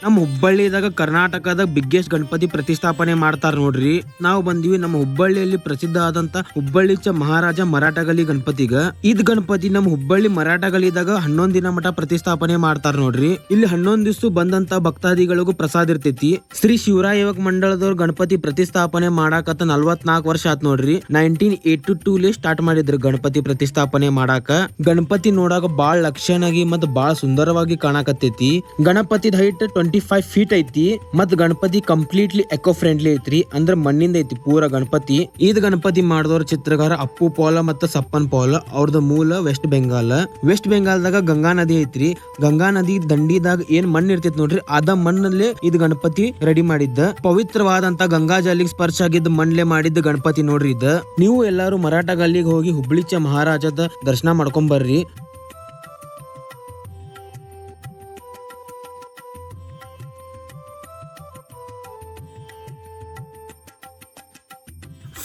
Speaker 10: ನಮ್ಮ ಹುಬ್ಬಳ್ಳಿದಾಗ ಕರ್ನಾಟಕದ ಬಿಗ್ಗೆಸ್ಟ್ ಗಣಪತಿ ಪ್ರತಿಷ್ಠಾಪನೆ ಮಾಡ್ತಾರ ನೋಡ್ರಿ. ನಾವು ಬಂದಿವಿ ನಮ್ಮ ಹುಬ್ಬಳ್ಳಿಯಲ್ಲಿ ಪ್ರಸಿದ್ಧ ಆದಂತ ಹುಬ್ಬಳ್ಳಿ ಮಹಾರಾಜ ಮರಾಠಗಲಿ ಗಣಪತಿಗ. ಇದ್ ಗಣಪತಿ ನಮ್ಮ ಹುಬ್ಬಳ್ಳಿ ಮರಾಠಗಲಿದಾಗ 11 ದಿನ ಮಠ ಪ್ರತಿಷ್ಠಾಪನೆ ಮಾಡ್ತಾರ ನೋಡ್ರಿ. ಇಲ್ಲಿ 11 ದಿವಸ ಬಂದಂತ ಭಕ್ತಾದಿಗಳಿಗೂ ಪ್ರಸಾದ ಇರ್ತೈತಿ. ಶ್ರೀ ಶಿವರಾಯ ಯುವಕ ಮಂಡಳದವ್ರು ಗಣಪತಿ ಪ್ರತಿಷ್ಠಾಪನೆ ಮಾಡಾಕತ್ತ 44 ವರ್ಷ ಆತ್ ನೋಡ್ರಿ. 1982 ಸ್ಟಾರ್ಟ್ ಮಾಡಿದ್ರು ಗಣಪತಿ ಪ್ರತಿಷ್ಠಾಪನೆ ಮಾಡಾಕ. ಗಣಪತಿ ನೋಡಾಕ ಬಾಳ್ ಲಕ್ಷಣಾಗಿ ಮತ್ ಬಾಳ್ ಸುಂದರವಾಗಿ ಕಾಣಕತ್ತೈತಿ. ಗಣಪತಿದ ಹೈಟ್ 20 75 ಫೀಟ್ ಐತಿ. ಮತ್ ಗಣಪತಿ ಕಂಪ್ಲೀಟ್ಲಿ ಎಕೋ ಫ್ರೆಂಡ್ಲಿ ಐತ್ರಿ, ಅಂದ್ರ ಮಣ್ಣಿಂದ ಐತಿ ಪೂರ ಗಣಪತಿ. ಇದ್ ಗಣಪತಿ ಮಾಡಿದವ್ರ ಚಿತ್ರಗಾರ ಅಪ್ಪು ಪೌಲ ಮತ್ತ ಸಪ್ಪನ್ ಪೌಲ. ಅವ್ರದ್ದು ಮೂಲ ವೆಸ್ಟ್ ಬೆಂಗಾಲ್ದಾಗ ಗಂಗಾ ನದಿ ಐತ್ರಿ. ಗಂಗಾ ನದಿ ದಂಡಿದಾಗ ಏನ್ ಮಣ್ಣು ಇರ್ತೈತಿ ನೋಡ್ರಿ, ಅದ ಮಣ್ಣಲ್ಲೇ ಇದ್ ಗಣಪತಿ ರೆಡಿ ಮಾಡಿದ್ದ. ಪವಿತ್ರವಾದಂತ ಗಂಗಾ ಜಲಿಗೆ ಸ್ಪರ್ಶ ಆಗಿದ್ದ ಮಣ್ಣಲೆ ಮಾಡಿದ್ದ ಗಣಪತಿ ನೋಡ್ರಿ ಇದ. ನೀವು ಎಲ್ಲಾರು ಮರಾಠ ಗಲ್ಲಿಗೆ ಹೋಗಿ ಹುಬ್ಳಿಚ ಮಹಾರಾಜದ ದರ್ಶನ ಮಾಡ್ಕೊಂಡ್ ಬರ್ರಿ.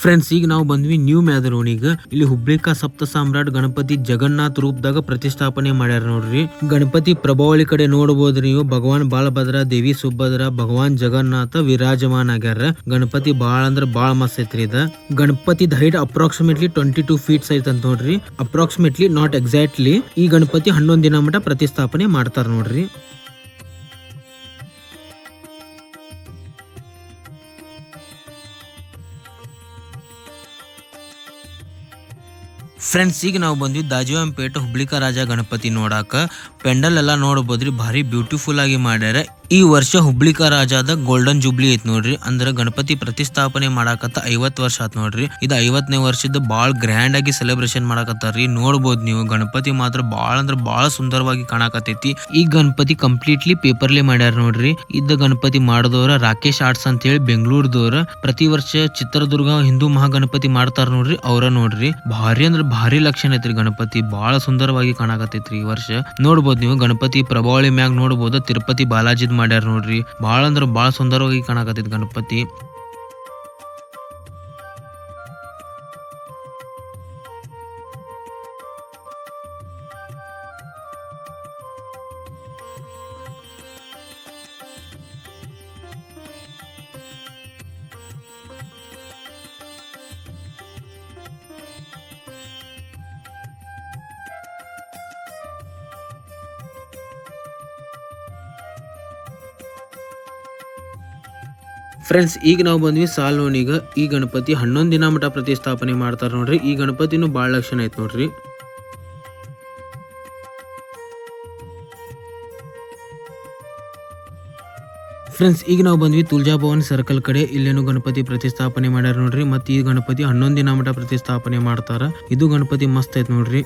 Speaker 10: ಫ್ರೆಂಡ್ಸ್, ಈಗ ನಾವು ಬಂದ್ವಿ ನ್ಯೂ ಮ್ಯಾದರೋಣಿಗ. ಇಲ್ಲಿ ಹುಬ್ಳಿಕ ಸಪ್ತ ಸಾಮ್ರಾಟ್ ಗಣಪತಿ ಜಗನ್ನಾಥ್ ರೂಪದಾಗ ಪ್ರತಿಷ್ಠಾಪನೆ ಮಾಡ್ಯಾರ ನೋಡ್ರಿ. ಗಣಪತಿ ಪ್ರಭಾವಳಿ ಕಡೆ ನೋಡಬಹುದು ನೀವು. ಭಗವಾನ್ ಬಾಲಭದ್ರ, ದೇವಿ ಸುಭದ್ರ, ಭಗವಾನ್ ಜಗನ್ನಾಥ ವಿರಾಜಮಾನ ಆಗ್ಯಾರ. ಗಣಪತಿ ಬಾಳ ಅಂದ್ರ ಬಾಳ ಮಸ್ತ್ ಐತ್ರಿ ಇದ. ಗಣಪತಿದ ಹೈಟ್ ಅಪ್ರಾಕ್ಸಿಮೇಟ್ಲಿ 22 ಫೀಟ್ಸ್ ಐತ್ ಅಂತ ನೋಡ್ರಿ. Approximately, not exactly. ಈ ಗಣಪತಿ 11 ದಿನ ಮಟ ಪ್ರತಿಷ್ಠಾಪನೆ ಮಾಡ್ತಾರ ನೋಡ್ರಿ. ಫ್ರೆಂಡ್ಸ್, ಈಗ ನಾವು ಬಂದ್ವಿ ದಾಜಿವಾಂಪೇಟೆ ಹುಬ್ಳಿಕ ರಾಜ ಗಣಪತಿ ನೋಡಾಕ. ಪೆಂಡಲ್ ಎಲ್ಲ ನೋಡಬಹುದ್ರಿ, ಭಾರಿ ಬ್ಯೂಟಿಫುಲ್ ಆಗಿ ಮಾಡ್ಯಾರ. ಈ ವರ್ಷ ಹುಬ್ಳಿಕ ರಾಜದ ಗೋಲ್ಡನ್ ಜೂಬ್ಲಿ ಐತ್ ನೋಡ್ರಿ. ಅಂದ್ರೆ ಗಣಪತಿ ಪ್ರತಿಷ್ಠಾಪನೆ ಮಾಡಾಕತ್ತ 50 ವರ್ಷ ಆತ್ ನೋಡ್ರಿ. ಇದು 50ನೇ ವರ್ಷದ ಬಾಳ ಗ್ರ್ಯಾಂಡ್ ಆಗಿ ಸೆಲೆಬ್ರೇಷನ್ ಮಾಡಾಕತ್ತಾರ್ರಿ. ನೋಡ್ಬೋದು ನೀವು, ಗಣಪತಿ ಮಾತ್ರ ಬಾಳ ಅಂದ್ರ ಬಾಳ ಸುಂದರವಾಗಿ ಕಾಣಕತ್ತೈತಿ. ಈ ಗಣಪತಿ ಕಂಪ್ಲೀಟ್ಲಿ ಪೇಪರ್ಲಿ ಮಾಡ್ಯಾರ ನೋಡ್ರಿ. ಇದ್ದ ಗಣಪತಿ ಮಾಡಿದವ್ರ ರಾಕೇಶ್ ಆರ್ಟ್ಸ್ ಅಂತ ಹೇಳಿ ಬೆಂಗಳೂರದವ್ರ. ಪ್ರತಿ ವರ್ಷ ಚಿತ್ರದುರ್ಗ ಹಿಂದೂ ಮಹಾಗಣಪತಿ ಮಾಡ್ತಾರ ನೋಡ್ರಿ, ಅವ್ರ ನೋಡ್ರಿ. ಭಾರಿ ಅಂದ್ರ ಭಾರಿ ಲಕ್ಷಣ ಐತ್ರಿ ಗಣಪತಿ, ಬಾಳ ಸುಂದರವಾಗಿ ಕಾಣಕತ್ತೈತ್ರಿ ಈ ವರ್ಷ. ನೋಡ್ಬೋದು ನೀವು, ಗಣಪತಿ ಪ್ರಭಾವಳಿ ಮ್ಯಾಗ ನೋಡ್ಬೋದು ತಿರುಪತಿ ಬಾಲಾಜಿದ್ ಮಾಡ್ಯಾರ ನೋಡ್ರಿ. ಬಾಳ ಅಂದ್ರ ಬಾಳ ಸುಂದರವಾಗಿ ಕಾಣಕತ್ತೈತಿ ಗಣಪತಿ. ಫ್ರೆಂಡ್ಸ್, ಈಗ ನಾವು ಬಂದ್ವಿ ಸಾಲ್ನೋನಿಗ. ಈ ಗಣಪತಿ 11 ದಿನ ಮಟ ಪ್ರತಿಷ್ಠಾಪನೆ ಮಾಡ್ತಾರ ನೋಡ್ರಿ. ಈ ಗಣಪತಿನೂ ಬಾಳ ಲಕ್ಷಣ ಐತ್ ನೋಡ್ರಿ. ಫ್ರೆಂಡ್ಸ್, ಈಗ ನಾವು ಬಂದ್ವಿ ತುಳಜಾಭವನ್ ಸರ್ಕಲ್ ಕಡೆ. ಇಲ್ಲೇನು ಗಣಪತಿ ಪ್ರತಿಷ್ಠಾಪನೆ ಮಾಡ್ಯಾರ ನೋಡ್ರಿ. ಮತ್ ಈ ಗಣಪತಿ 11 ದಿನ ಮಟ ಪ್ರತಿಷ್ಠಾಪನೆ ಮಾಡ್ತಾರ. ಇದು ಗಣಪತಿ ಮಸ್ತ್ ಐತ್ ನೋಡ್ರಿ.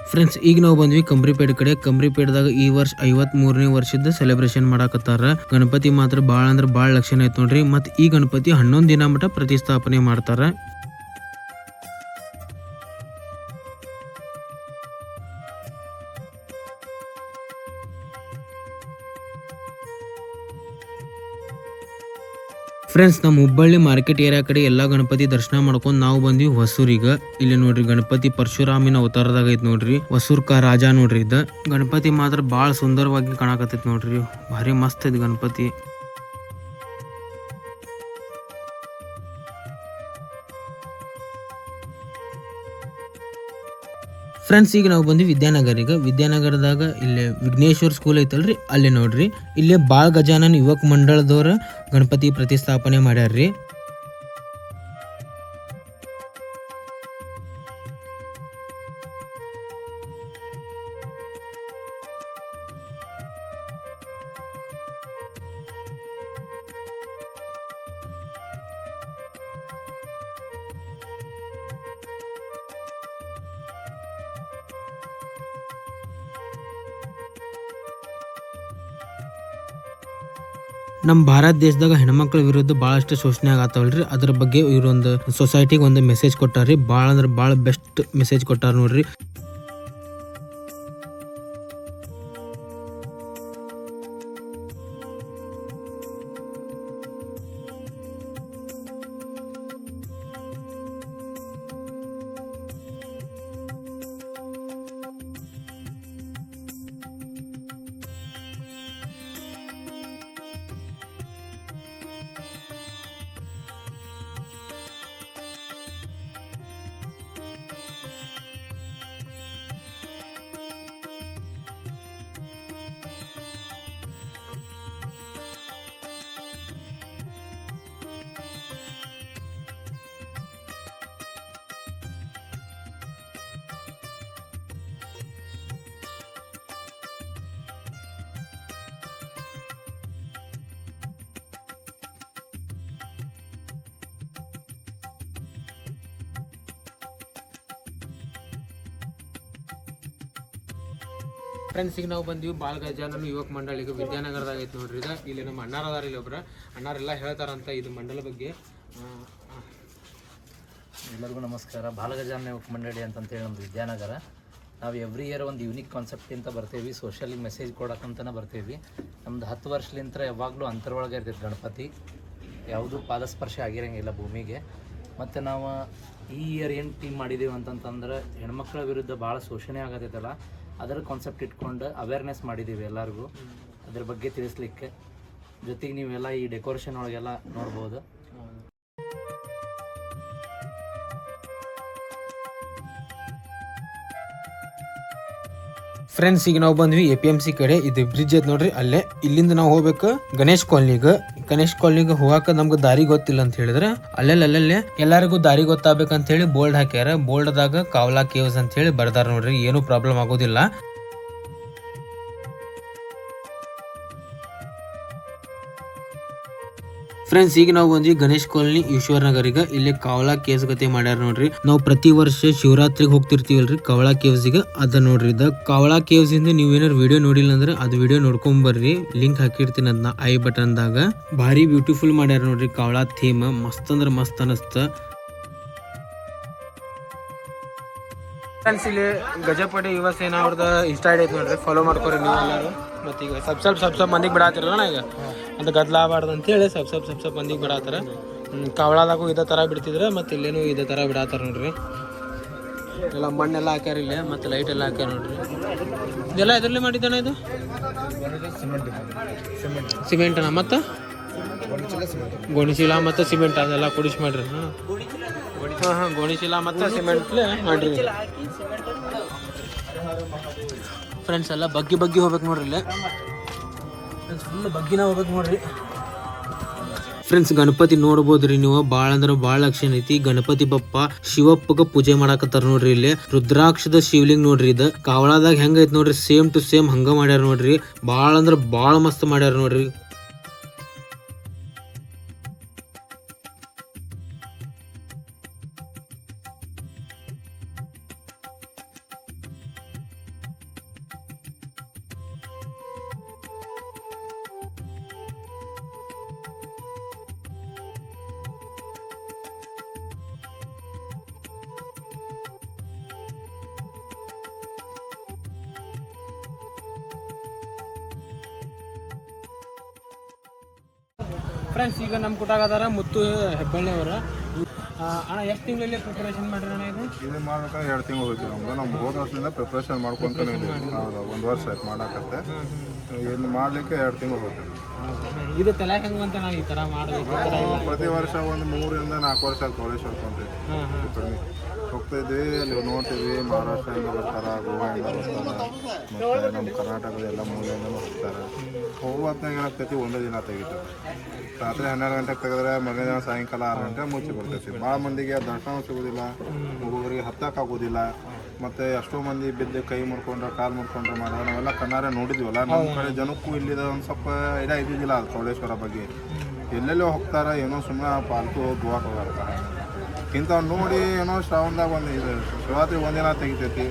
Speaker 10: ಫ್ರೆಂಡ್ಸ್, ಈಗ ನಾವು ಬಂದ್ವಿ ಕಂಬ್ರಿಪೇಟೆ ಕಡೆ. ಕಂಬ್ರಿಪೇಟದಾಗ ಈ ವರ್ಷ 53ನೇ ವರ್ಷದ ಸೆಲೆಬ್ರೇಷನ್ ಮಾಡಾಕತ್ತಾರ. ಗಣಪತಿ ಮಾತ್ರ ಬಾಳ ಅಂದ್ರ ಬಾಳ ಲಕ್ಷಣ ಐತ್ ನೋಡ್ರಿ. ಮತ್ ಈ ಗಣಪತಿ 11 ದಿನ ಮಟ ಪ್ರತಿಷ್ಠಾಪನೆ ಮಾಡ್ತಾರ. ಫ್ರೆಂಡ್ಸ್, ನಮ್ಮ ಹುಬ್ಬಳ್ಳಿ ಮಾರ್ಕೆಟ್ ಏರಿಯಾ ಕಡೆ ಎಲ್ಲಾ ಗಣಪತಿ ದರ್ಶನ ಮಾಡ್ಕೊಂಡು ನಾವು ಬಂದ್ವಿ ಹೊಸೂರಿಗ. ಇಲ್ಲಿ ನೋಡ್ರಿ ಗಣಪತಿ ಪರಶುರಾಮಿನ ಅವತಾರದಾಗ ಐತ್ ನೋಡ್ರಿ. ಹೊಸೂರ್ಕ ರಾಜ ನೋಡ್ರಿ ಇದ. ಗಣಪತಿ ಮಾತ್ರ ಬಾಳ ಸುಂದರವಾಗಿ ಕಾಣಕತ್ತೈತಿ ನೋಡ್ರಿ. ಭಾರಿ ಮಸ್ತ್ ಐತಿ ಗಣಪತಿ. ಫ್ರೆಂಡ್ಸ್, ಈಗ ನಾವು ಬಂದ್ವಿ ವಿದ್ಯಾನಗರದಾಗ ಇಲ್ಲೇ ವಿಘ್ನೇಶ್ವರ ಸ್ಕೂಲ್ ಐತಲ್ರಿ, ಅಲ್ಲೇ ನೋಡ್ರಿ. ಇಲ್ಲೇ ಬಾಳ ಗಜಾನನ್ ಯುವಕ ಮಂಡಳದವ್ರ ಗಣಪತಿ ಪ್ರತಿಷ್ಠಾಪನೆ ಮಾಡ್ಯಾರ್ರಿ. ನಮ್ಮ ಭಾರತ ದೇಶದಾಗ ಹೆಣ್ಮಕ್ಳ ವಿರುದ್ಧ ಬಹಳಷ್ಟು ಶೋಷಣೆ ಆಗತ್ತವಲ್ರಿ. ಅದ್ರ ಬಗ್ಗೆ ಇವರೊಂದು ಸೊಸೈಟಿಗೆ ಒಂದು ಮೆಸೇಜ್ ಕೊಟ್ಟಾರ್ರಿ. ಭಾಳ ಅಂದ್ರೆ ಭಾಳ ಬೆಸ್ಟ್ ಮೆಸೇಜ್ ಕೊಟ್ಟಾರ ನೋಡ್ರಿ.
Speaker 3: ಫ್ರೆಂಡ್ಸ್ ಈಗ ನಾವು ಬಂದೀವಿ ಬಾಲ್ ಗಜಾನನ ಯುವಕ ಮಂಡಳಿಗೆ ವಿದ್ಯಾನಗರದಾಗ ಐತೆ ನೋಡ್ರಿ ಇದು. ಇಲ್ಲಿ ನಮ್ಮ ಅಣ್ಣಾರ ಅದಾರ, ಇಲ್ಲಿ ಒಬ್ರು ಅಣ್ಣಾರೆಲ್ಲ ಹೇಳ್ತಾರಂತ ಇದು ಮಂಡಲ ಬಗ್ಗೆ.
Speaker 1: ಎಲ್ಲರಿಗೂ ನಮಸ್ಕಾರ. ಬಾಲಗಜಾನ ಯುವಕ ಮಂಡಳಿ ಅಂತಂತೇಳಿ ನಮ್ಮದು ವಿದ್ಯಾನಗರ. ನಾವು ಎವ್ರಿ ಇಯರ್ ಒಂದು ಯೂನಿಕ್ ಕಾನ್ಸೆಪ್ಟ್ ಅಂತ ಬರ್ತೀವಿ, ಸೋಷಿಯಲಿಗೆ ಮೆಸೇಜ್ ಕೊಡೋಕ್ಕಂತನೇ ಬರ್ತೀವಿ. ನಮ್ದು 10 ವರ್ಷಲಿಂತ ಯಾವಾಗಲೂ ಅಂತರೊಳಗೆ ಇರ್ತೈತೆ ಗಣಪತಿ, ಯಾವುದೂ ಪಾದಸ್ಪರ್ಶ ಆಗಿರೋಂಗಿಲ್ಲ ಭೂಮಿಗೆ. ಮತ್ತು ನಾವು ಈ ಇಯರ್ ಏನು ಟೀಮ್ ಮಾಡಿದ್ದೀವಿ ಅಂತಂತಂದ್ರೆ ಹೆಣ್ಮಕ್ಳ ವಿರುದ್ಧ ಭಾಳ ಶೋಷಣೆ ಆಗತ್ತೈತಲ್ಲ, ಅದರ ಕಾನ್ಸೆಪ್ಟ್ ಇಟ್ಕೊಂಡು ಅವೇರ್ನೆಸ್ ಮಾಡಿದ್ದೀವಿ ಎಲ್ಲರಿಗೂ ಅದ್ರ ಬಗ್ಗೆ ತಿಳಿಸ್ಲಿಕ್ಕೆ. ಜೊತೆಗೆ ನೀವೆಲ್ಲ ಈ ಡೆಕೋರೇಷನ್ ಒಳಗೆಲ್ಲ ನೋಡ್ಬೋದು.
Speaker 10: ಫ್ರೆಂಡ್ಸ್ ಈಗ ನಾವು ಬಂದ್ವಿ APMC ಕಡೆ. ಇದು ಬ್ರಿಡ್ಜ್ ಐತೆ ನೋಡ್ರಿ, ಅಲ್ಲೇ ಇಲ್ಲಿಂದ ನಾವು ಹೋಗ್ಬೇಕು ಗಣೇಶ್ ಕಾಲನಿಗೆ ಹೋಗಾಕ ನಮ್ಗೆ ದಾರಿ ಗೊತ್ತಿಲ್ಲ ಅಂತ ಹೇಳಿದ್ರೆ ಅಲ್ಲೇ ಎಲ್ಲರಿಗೂ ದಾರಿ ಗೊತ್ತಾಗಬೇಕಂತ ಹೇಳಿ ಬೋಲ್ಡ್ ಹಾಕ್ಯಾರ. ಬೋಲ್ಡ್ದಾಗ ಕಾವ್ಲಾ ಕೇವ್ಸ್ ಅಂತ ಹೇಳಿ ಬರ್ದಾರ ನೋಡ್ರಿ, ಏನು ಪ್ರಾಬ್ಲಮ್ ಆಗೋದಿಲ್ಲ. ಫ್ರೆಂಡ್ಸ್ ಈಗ ನಾವು ಬಂದ್ವಿ ಗಣೇಶ್ ಕಾಲನಿ ಈಶ್ವರ್ ನಗರಿಗೆ. ಇಲ್ಲಿ ಕಾವಲಾ ಕೇವ್ಸ್ ಗತಿ ಮಾಡ್ಯಾರ ನೋಡ್ರಿ. ನಾವು ಪ್ರತಿ ವರ್ಷ ಶಿವರಾತ್ರಿಗೆ ಹೋಗ್ತಿರ್ತೀವಲ್ರಿ ಕಾವಲಾ ಕೇವ್ಸ್ ಗೆ, ಅದ ನೋಡ್ರಿ ಇದ ಕಾವಲಾ ಕೇವ್ಸ್ ಇಂದ ನೀವ್ ಏನಾರು ವಿಡಿಯೋ ನೋಡಿಲ್ಲ ಅಂದ್ರೆ ಅದು ವಿಡಿಯೋ ನೋಡ್ಕೊಂಡ್ ಬರ್ರಿ, ಲಿಂಕ್ ಹಾಕಿರ್ತೀನಿ ಅದನ್ನ ಐ ಬಟನ್ ದಾಗ. ಭಾರಿ ಬ್ಯೂಟಿಫುಲ್ ಮಾಡ್ಯಾರ ನೋಡ್ರಿ ಕಾವಲಾ ಥೀಮ್, ಮಸ್ತ್ ಅಂದ್ರ ಮಸ್ತ್ ಅನಸ್ತ. ಫ್ರೆಂಡ್ಸ್ ಇಲ್ಲಿ ಗಜಪಡೆ ಯುವ ಸೇನಾ ಅವ್ರದ್ದು ಇನ್ಸ್ಟಾ ಐಡಿ ಐತೆ ನೋಡ್ರಿ, ಫಾಲೋ ಮಾಡ್ಕೊರಿ ನೀವು ಎಲ್ಲರೂ. ಮತ್ತು ಈಗ ಸ್ವಲ್ಪ ಮಂದಿಗೆ ಬಿಡಾತಿರಲ್ಲ ಈಗ ಅದು ಗದ್ಲಾಗಬಾರ್ದು ಅಂತೇಳಿ ಸ್ವಲ್ಪ ಮಂದಿಗೆ ಬಿಡಾತಾರ. ಕಾವಳಾದಾಗೂ ಇದೇ ಥರ ಬಿಡ್ತಿದ್ರೆ ಮತ್ತು ಇಲ್ಲೇನು ಇದೇ ಥರ ಬಿಡಾತಾರ ನೋಡ್ರಿ. ಎಲ್ಲ ಮಣ್ಣೆಲ್ಲ ಹಾಕ್ಯಾರ ಇಲ್ಲೇ, ಮತ್ತು ಲೈಟ್ ಎಲ್ಲ ಹಾಕ್ಯಾರ ನೋಡ್ರಿ. ಇದೆಲ್ಲ ಇದರಲ್ಲಿ ಮಾಡಿದ್ದಾನೆ ಇದು ಸಿಮೆಂಟನ ಮತ್ತು ಗೋಣಿಚೀಲ ಮತ್ತು ಸಿಮೆಂಟ್ ಅದೆಲ್ಲ ಕುಡಿಸಿ ಮಾಡ್ರಿ. ಹಾಂ ಗೋಣಿಚೀಲ ಮತ್ತು ಸಿಮೆಂಟ್ಲೆ ಮಾಡ್ರಿ. ಫ್ರೆಂಡ್ಸ್ ಎಲ್ಲ ಬಗ್ಗಿ ಹೋಗ್ಬೇಕು ನೋಡ್ರಿ ಇಲ್ಲೇ, ಫುಲ್ ಬಗ್ಗಿನ ಹೋಗ್ಬೇಕು ನೋಡ್ರಿ. ಫ್ರೆಂಡ್ಸ್ ಗಣಪತಿ ನೋಡ್ಬೋದ್ರಿ ನೀವು, ಭಾಳ ಅಂದ್ರೆ ಭಾಳ ಲಕ್ಷಣ ಐತಿ. ಗಣಪತಿ ಬಪ್ಪ ಶಿವಪ್ಪಗ ಪೂಜೆ ಮಾಡಾಕತ್ತಾರ ನೋಡ್ರಿ. ಇಲ್ಲಿ ರುದ್ರಾಕ್ಷದ ಶಿವಲಿಂಗ್ ನೋಡ್ರಿ. ಇದು ಕಾವಳಾದಾಗ ಹೆಂಗ ಐತಿ ನೋಡ್ರಿ, ಸೇಮ್ ಟು ಸೇಮ್ ಹಂಗ ಮಾಡ್ಯಾರ ನೋಡ್ರಿ. ಭಾಳ ಅಂದ್ರೆ ಭಾಳ ಮಸ್ತ್ ಮಾಡ್ಯಾರ ನೋಡ್ರಿ. ಫ್ರೆಂಡ್ಸ್ ಈಗ ನಮ್ಮ ಕುಟಾಗ ಅದಾರ ಮುತ್ತು ಹೆಬ್ಬಳ್ಳಿ ಅವರ. ಅಣ್ಣ ಎಷ್ಟು ತಿಂಗಳಲ್ಲಿ ಪ್ರಿಪರೇಷನ್ ಮಾಡಿರಿ ಅಣ್ಣ ಇದು?
Speaker 11: ಇದು ಮಾಡ್ಬೇಕಾದ್ರೆ 2 ತಿಂಗಳು ಹೋಯ್ತು ನಮ್ಗೆ ಹೋದ ವರ್ಷದಿಂದ ಪ್ರಿಪ್ರೇಷನ್ ಮಾಡ್ಕೊಂತಾನೆ ಇದ್ದೀವಿ. ಹೌದು, 1 ವರ್ಷ ಆಯ್ತು ಮಾಡಾಕತ್ತೆ. ಇನ್ನು ಮಾಡಲಿಕ್ಕೆ 2 ತಿಂಗಳು ಹೋಯ್ತು.
Speaker 3: ಇದು ತಲೆ ಹೆಂಗೆ ಅಂತ ನಾವು ಈ ಥರ ಮಾಡಬೇಕು?
Speaker 11: ಪ್ರತಿ ವರ್ಷ ಒಂದು 3 ರಿಂದ 4 ವರ್ಷ ಕೋಳೇಶ್ವರ ಕೊಂತೀವಿ, ಹೋಗ್ತಾ ಇದ್ವಿ. ಅಲ್ಲಿ ನೋಡ್ತೀವಿ, ಮಹಾರಾಷ್ಟ್ರದಿಂದ ಬರ್ತಾರೆ, ಗೋವಾದಿಂದ ಬರ್ತಾರೆ, ಮತ್ತು ನಮ್ಮ ಕರ್ನಾಟಕದ ಎಲ್ಲ ಮೂಲೆಯಿಂದಲೂ ಹೋಗ್ತಾರೆ. ಹೋಗುವತ್ನಾಗ ಏನಾಗ್ತೈತಿ, ಒಂದೇ ದಿನ ತೆಗಿತಾರೆ. ರಾತ್ರಿ 12 ಗಂಟೆಗೆ ತೆಗೆದ್ರೆ ಮನೆ ದಿನ ಸಾಯಂಕಾಲ 6 ಗಂಟೆ ಮುಚ್ಚಿ ಬರ್ತೈತಿ. ಭಾಳ ಮಂದಿಗೆ ದರ್ಶನ ಸಿಗೋದಿಲ್ಲ, ಒಬ್ಬೊಬ್ಬರಿಗೆ ಹತ್ತಕ್ಕಾಗೋದಿಲ್ಲ. ಮತ್ತು ಎಷ್ಟೋ ಮಂದಿ ಬಿದ್ದು ಕೈ ಮುರ್ಕೊಂಡ್ರೆ ಕಾಲು ಮುರ್ಕೊಂಡ್ರೆ ಮಾಡೋದು ನಾವೆಲ್ಲ ಕಣ್ಣಾರೆ ನೋಡಿದ್ವಲ್ಲ. ನಮ್ಮ ಕಡೆ ಜನಕ್ಕೂ ಇಲ್ಲಿದ ಒಂದು ಸ್ವಲ್ಪ ಐಡಿಯಾ ಇದ್ದಿದ್ದಿಲ್ಲ ಅದು ಕೌಳೇಶ್ವರ ಬಗ್ಗೆ. ಎಲ್ಲೆಲ್ಲೋ ಹೋಗ್ತಾರೆ, ಏನೋ ಸುಮ್ಮನೆ ಪಾಲ್ತು ಗೋವಾಕ್ಕೆ ಹೋಗ್ತಾರೆ. ಇಂಥವು ನೋಡಿ ಏನೋ ಶ್ರಾವಣದಾಗ ಒಂದು ಇದು ಶಿವರಾತ್ರಿ ಒಂದಿನ ತೆಗಿತೈತಿ.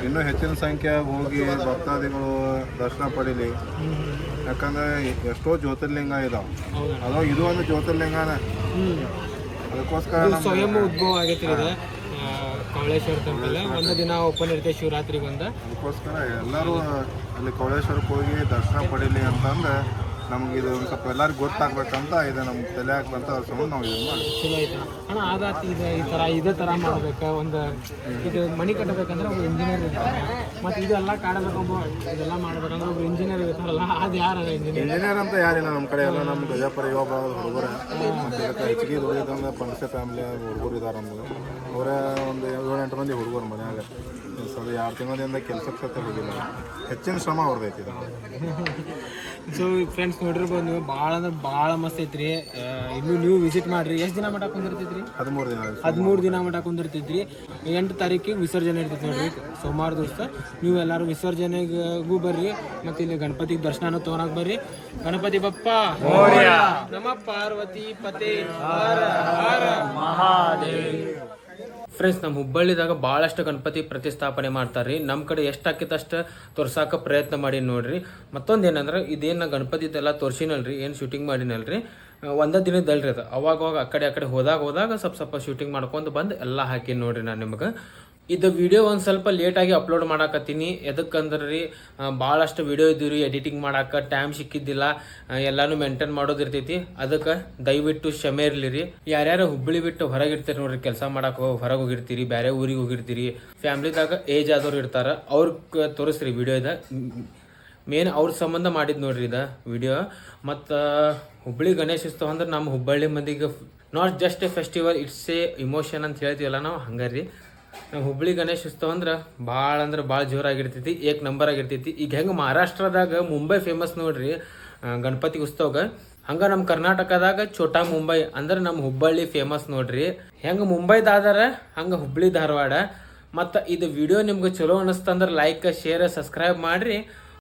Speaker 11: ಇನ್ನೂ ಹೆಚ್ಚಿನ ಸಂಖ್ಯೆಯಾಗಿ ಹೋಗಿ ಭಕ್ತಾದಿಗಳು ದರ್ಶನ ಪಡೀಲಿ. ಯಾಕಂದರೆ ಎಷ್ಟೋ ಜ್ಯೋತಿರ್ಲಿಂಗ ಇದಾವೆ, ಅದು ಇದು ಒಂದು ಜ್ಯೋತಿರ್ಲಿಂಗನೇ. ಅದಕ್ಕೋಸ್ಕರ
Speaker 3: ಸ್ವಯಂ ಉದ್ಭವ ಆಗೈತಿ ಇದು ಕೌಳೇಶ್ವರ ಟೆಂಪಲ್. ಒಂದು ದಿನ ಓಪನ್ ಇರುತ್ತೆ ಶಿವರಾತ್ರಿಗೆ ಒಂದು. ಅದಕ್ಕೋಸ್ಕರ
Speaker 11: ಎಲ್ಲರೂ ಅಲ್ಲಿ ಕೌಳೇಶ್ವರಕ್ಕೆ ಹೋಗಿ ದರ್ಶನ ಪಡೀಲಿ ಅಂತಂದ್ರೆ ನಮ್ಗೆ ಇದು ಒಂದು ಸ್ವಲ್ಪ ಎಲ್ಲರಿಗೂ ಗೊತ್ತಾಗ್ಬೇಕಂತ ಇದು ನಮ್ಗೆ ತಲೆ ಹಾಕ್ಬಂತ ಸಂಬಂಧ ನಾವು ಇದು ಮಾಡಿ
Speaker 3: ಚಲೋ ಐತೆ ಅಣ್ಣ. ಆದಾತಿ ಇದು ಈ ಥರ ಇದೇ ಥರ ಮಾಡ್ಬೇಕು. ಒಂದು ಇದು ಮನೆ ಕಟ್ಟಬೇಕಂದ್ರೆ ಒಬ್ಬ ಇಂಜಿನಿಯರ್ ಇರ್ತಾರೆ, ಮತ್ತು ಇದೆಲ್ಲ ಕಾಡಬೇಕೊಬ್ಬ ಇದೆಲ್ಲ ಮಾಡ್ಬೇಕಂದ್ರೆ ಒಬ್ಬರು ಇಂಜಿನಿಯರ್ ಇರ್ತಾರಲ್ಲ, ಅದು ಯಾರು
Speaker 11: ಇಂಜಿನಿಯರ್ ಅಂತ ಯಾರಿಲ್ಲ ನಮ್ಮ ಕಡೆ. ಎಲ್ಲ ನಮ್ಮ ಗಜಾಪುರ ಯುವ ಭಾಗದ ಹುಡುಗರು, ಮತ್ತು ಇದಕ್ಕೆ ಹೆಚ್ಚಿಗೆ ದುಡಿಯೋದಂದ್ರೆ ಪಂಚ ಫ್ಯಾಮಿಲಿ ಹುಡುಗರು ಇದ್ದಾರೆ ನಮ್ಗೆ. ಅವರೇ ಒಂದು 7-8 ಮಂದಿ ಹುಡುಗರು ಮನ್ಯಾಗ. ಸ್ವಲ್ಪ 2 ತಿಂಗಳಿಂದ ಕೆಲಸಕ್ಕೆ ಸತ್ತ ಹೋಗಿಲ್ಲ, ಹೆಚ್ಚಿನ ಶ್ರಮ ಅವ್ರದ್ದೈತಿ ಇದು.
Speaker 3: ಸೊ ಫ್ರೆಂಡ್ಸ್ ನೋಡಿರ್ಬೋದು ನೀವು, ಭಾಳ ಅಂದ್ರೆ ಭಾಳ ಮಸ್ತ್ ಐತ್ರಿ. ಇನ್ನು ನೀವು ವಿಸಿಟ್ ಮಾಡಿರಿ. ಎಷ್ಟು ದಿನ ಮಟ್ಟ ಕುಂದಿರ್ತೈತ್ರಿ? 13 ದಿನ ಮಟ್ಟ ಕುಂದಿರ್ತೈತ್ರಿ. 8 ತಾರೀಕಿಗೆ ವಿಸರ್ಜನೆ ಇರ್ತೈತಿ ನೋಡ್ರಿ, ಸೋಮವಾರ ದಿವಸ. ನೀವು ಎಲ್ಲರೂ ವಿಸರ್ಜನೆಗೂ ಬರ್ರಿ, ಮತ್ತು ಇಲ್ಲಿ ಗಣಪತಿ ದರ್ಶನ ತೊಗೊಳಕ್ ಬರ್ರಿ. ಗಣಪತಿ ಬಪ್ಪ ನಮ್ಮ ಪಾರ್ವತಿ ಪತೆ ಹರ ಹರ ಮಹಾದೇವ್. ಫ್ರೆಂಡ್ಸ್, ನಮ್ಮ ಹುಬ್ಬಳ್ಳಿದಾಗ ಭಾಳಷ್ಟು ಗಣಪತಿ ಪ್ರತಿಷ್ಠಾಪನೆ ಮಾಡ್ತಾರ್ರಿ. ನಮ್ಮ ಕಡೆ ಎಷ್ಟು ಆಕೈತೆ ಅಷ್ಟು ತೋರ್ಸಾಕ ಪ್ರಯತ್ನ ಮಾಡಿ ನೋಡ್ರಿ. ಮತ್ತೊಂದು ಏನಂದ್ರೆ ಇದೇನು ಗಣಪತಿದೆಲ್ಲ ತೋರ್ಸಿನಲ್ರಿ, ಏನು ಶೂಟಿಂಗ್ ಮಾಡಿನಲ್ರಿ, ಒಂದೇ ದಿನದಲ್ರಿ ಅದು. ಅವಾಗ ಆ ಕಡೆ ಹೋದಾಗ ಸ್ವಲ್ಪ ಶೂಟಿಂಗ್ ಮಾಡ್ಕೊಂಡು ಬಂದು ಎಲ್ಲ ಹಾಕಿ ನೋಡ್ರಿ. ನಾನು ನಿಮಗೆ ಇದು ವಿಡಿಯೋ ಒಂದು ಸ್ವಲ್ಪ ಲೇಟಾಗಿ ಅಪ್ಲೋಡ್ ಮಾಡಾಕತ್ತೀನಿ. ಎದಕ್ಕಂದ್ರೆ ರೀ ಭಾಳಷ್ಟು ವಿಡಿಯೋ ಇದ್ದೀವಿ, ಎಡಿಟಿಂಗ್ ಮಾಡಾಕ ಟೈಮ್ ಸಿಕ್ಕಿದ್ದಿಲ್ಲ, ಎಲ್ಲಾನು ಮೇಂಟೈನ್ ಮಾಡೋದಿರ್ತೈತಿ. ಅದಕ್ಕೆ ದಯವಿಟ್ಟು ಕ್ಷಮೆ ಇರಲಿ ರೀ. ಯಾರ್ಯಾರು ಹುಬ್ಬಳ್ಳಿ ಬಿಟ್ಟು ಹೊರಗಿರ್ತೀರಿ ನೋಡ್ರಿ, ಕೆಲಸ ಮಾಡಕ್ಕೆ ಹೊರಗೆ ಹೋಗಿರ್ತೀರಿ, ಬೇರೆ ಊರಿಗೆ ಹೋಗಿರ್ತೀರಿ, ಫ್ಯಾಮ್ಲಿದಾಗ ಏಜ್ ಆದವ್ರು ಇರ್ತಾರ, ಅವ್ರಿಗೆ ತೋರಿಸ್ರಿ ವಿಡಿಯೋ ಇದೆ. ಮೇನ್ ಅವ್ರ ಸಂಬಂಧ ಮಾಡಿದ್ ನೋಡ್ರಿ ಇದ ವಿಡಿಯೋ. ಮತ್ತು ಹುಬ್ಬಳ್ಳಿ ಗಣೇಶೋತ್ಸವ ಅಂದ್ರೆ ನಮ್ಮ ಹುಬ್ಬಳ್ಳಿ ಮಂದಿಗೆ not just A festival, it's A emotion ಅಂತ ಹೇಳ್ತೀವಲ್ಲ ನಾವು, ಹಂಗಾರಿ ನಮ್ಮ ಹುಬ್ಬಳ್ಳಿ ಗಣೇಶೋತ್ಸವ ಅಂದ್ರೆ ಭಾಳ ಜೋರಾಗಿರ್ತೈತಿ, ಏಕ್ ನಂಬರ್ ಆಗಿರ್ತೈತಿ. ಈಗ ಹೆಂಗೆ ಮಹಾರಾಷ್ಟ್ರದಾಗ ಮುಂಬೈ ಫೇಮಸ್ ನೋಡ್ರಿ ಗಣಪತಿ ಉತ್ಸವಗ, ಹಂಗ ನಮ್ಮ ಕರ್ನಾಟಕದಾಗ ಛೋಟಾ ಮುಂಬೈ ಅಂದ್ರೆ ನಮ್ಮ ಹುಬ್ಬಳ್ಳಿ ಫೇಮಸ್ ನೋಡ್ರಿ. ಹೆಂಗೆ ಮುಂಬೈದಾದಾರ ಹಂಗೆ ಹುಬ್ಬಳ್ಳಿ ಧಾರವಾಡ. ಮತ್ತು ಇದು ವಿಡಿಯೋ ನಿಮ್ಗೆ ಚಲೋ ಅನಿಸ್ತಂದ್ರೆ ಲೈಕ್, ಶೇರ್, ಸಬ್ಸ್ಕ್ರೈಬ್ ಮಾಡಿರಿ.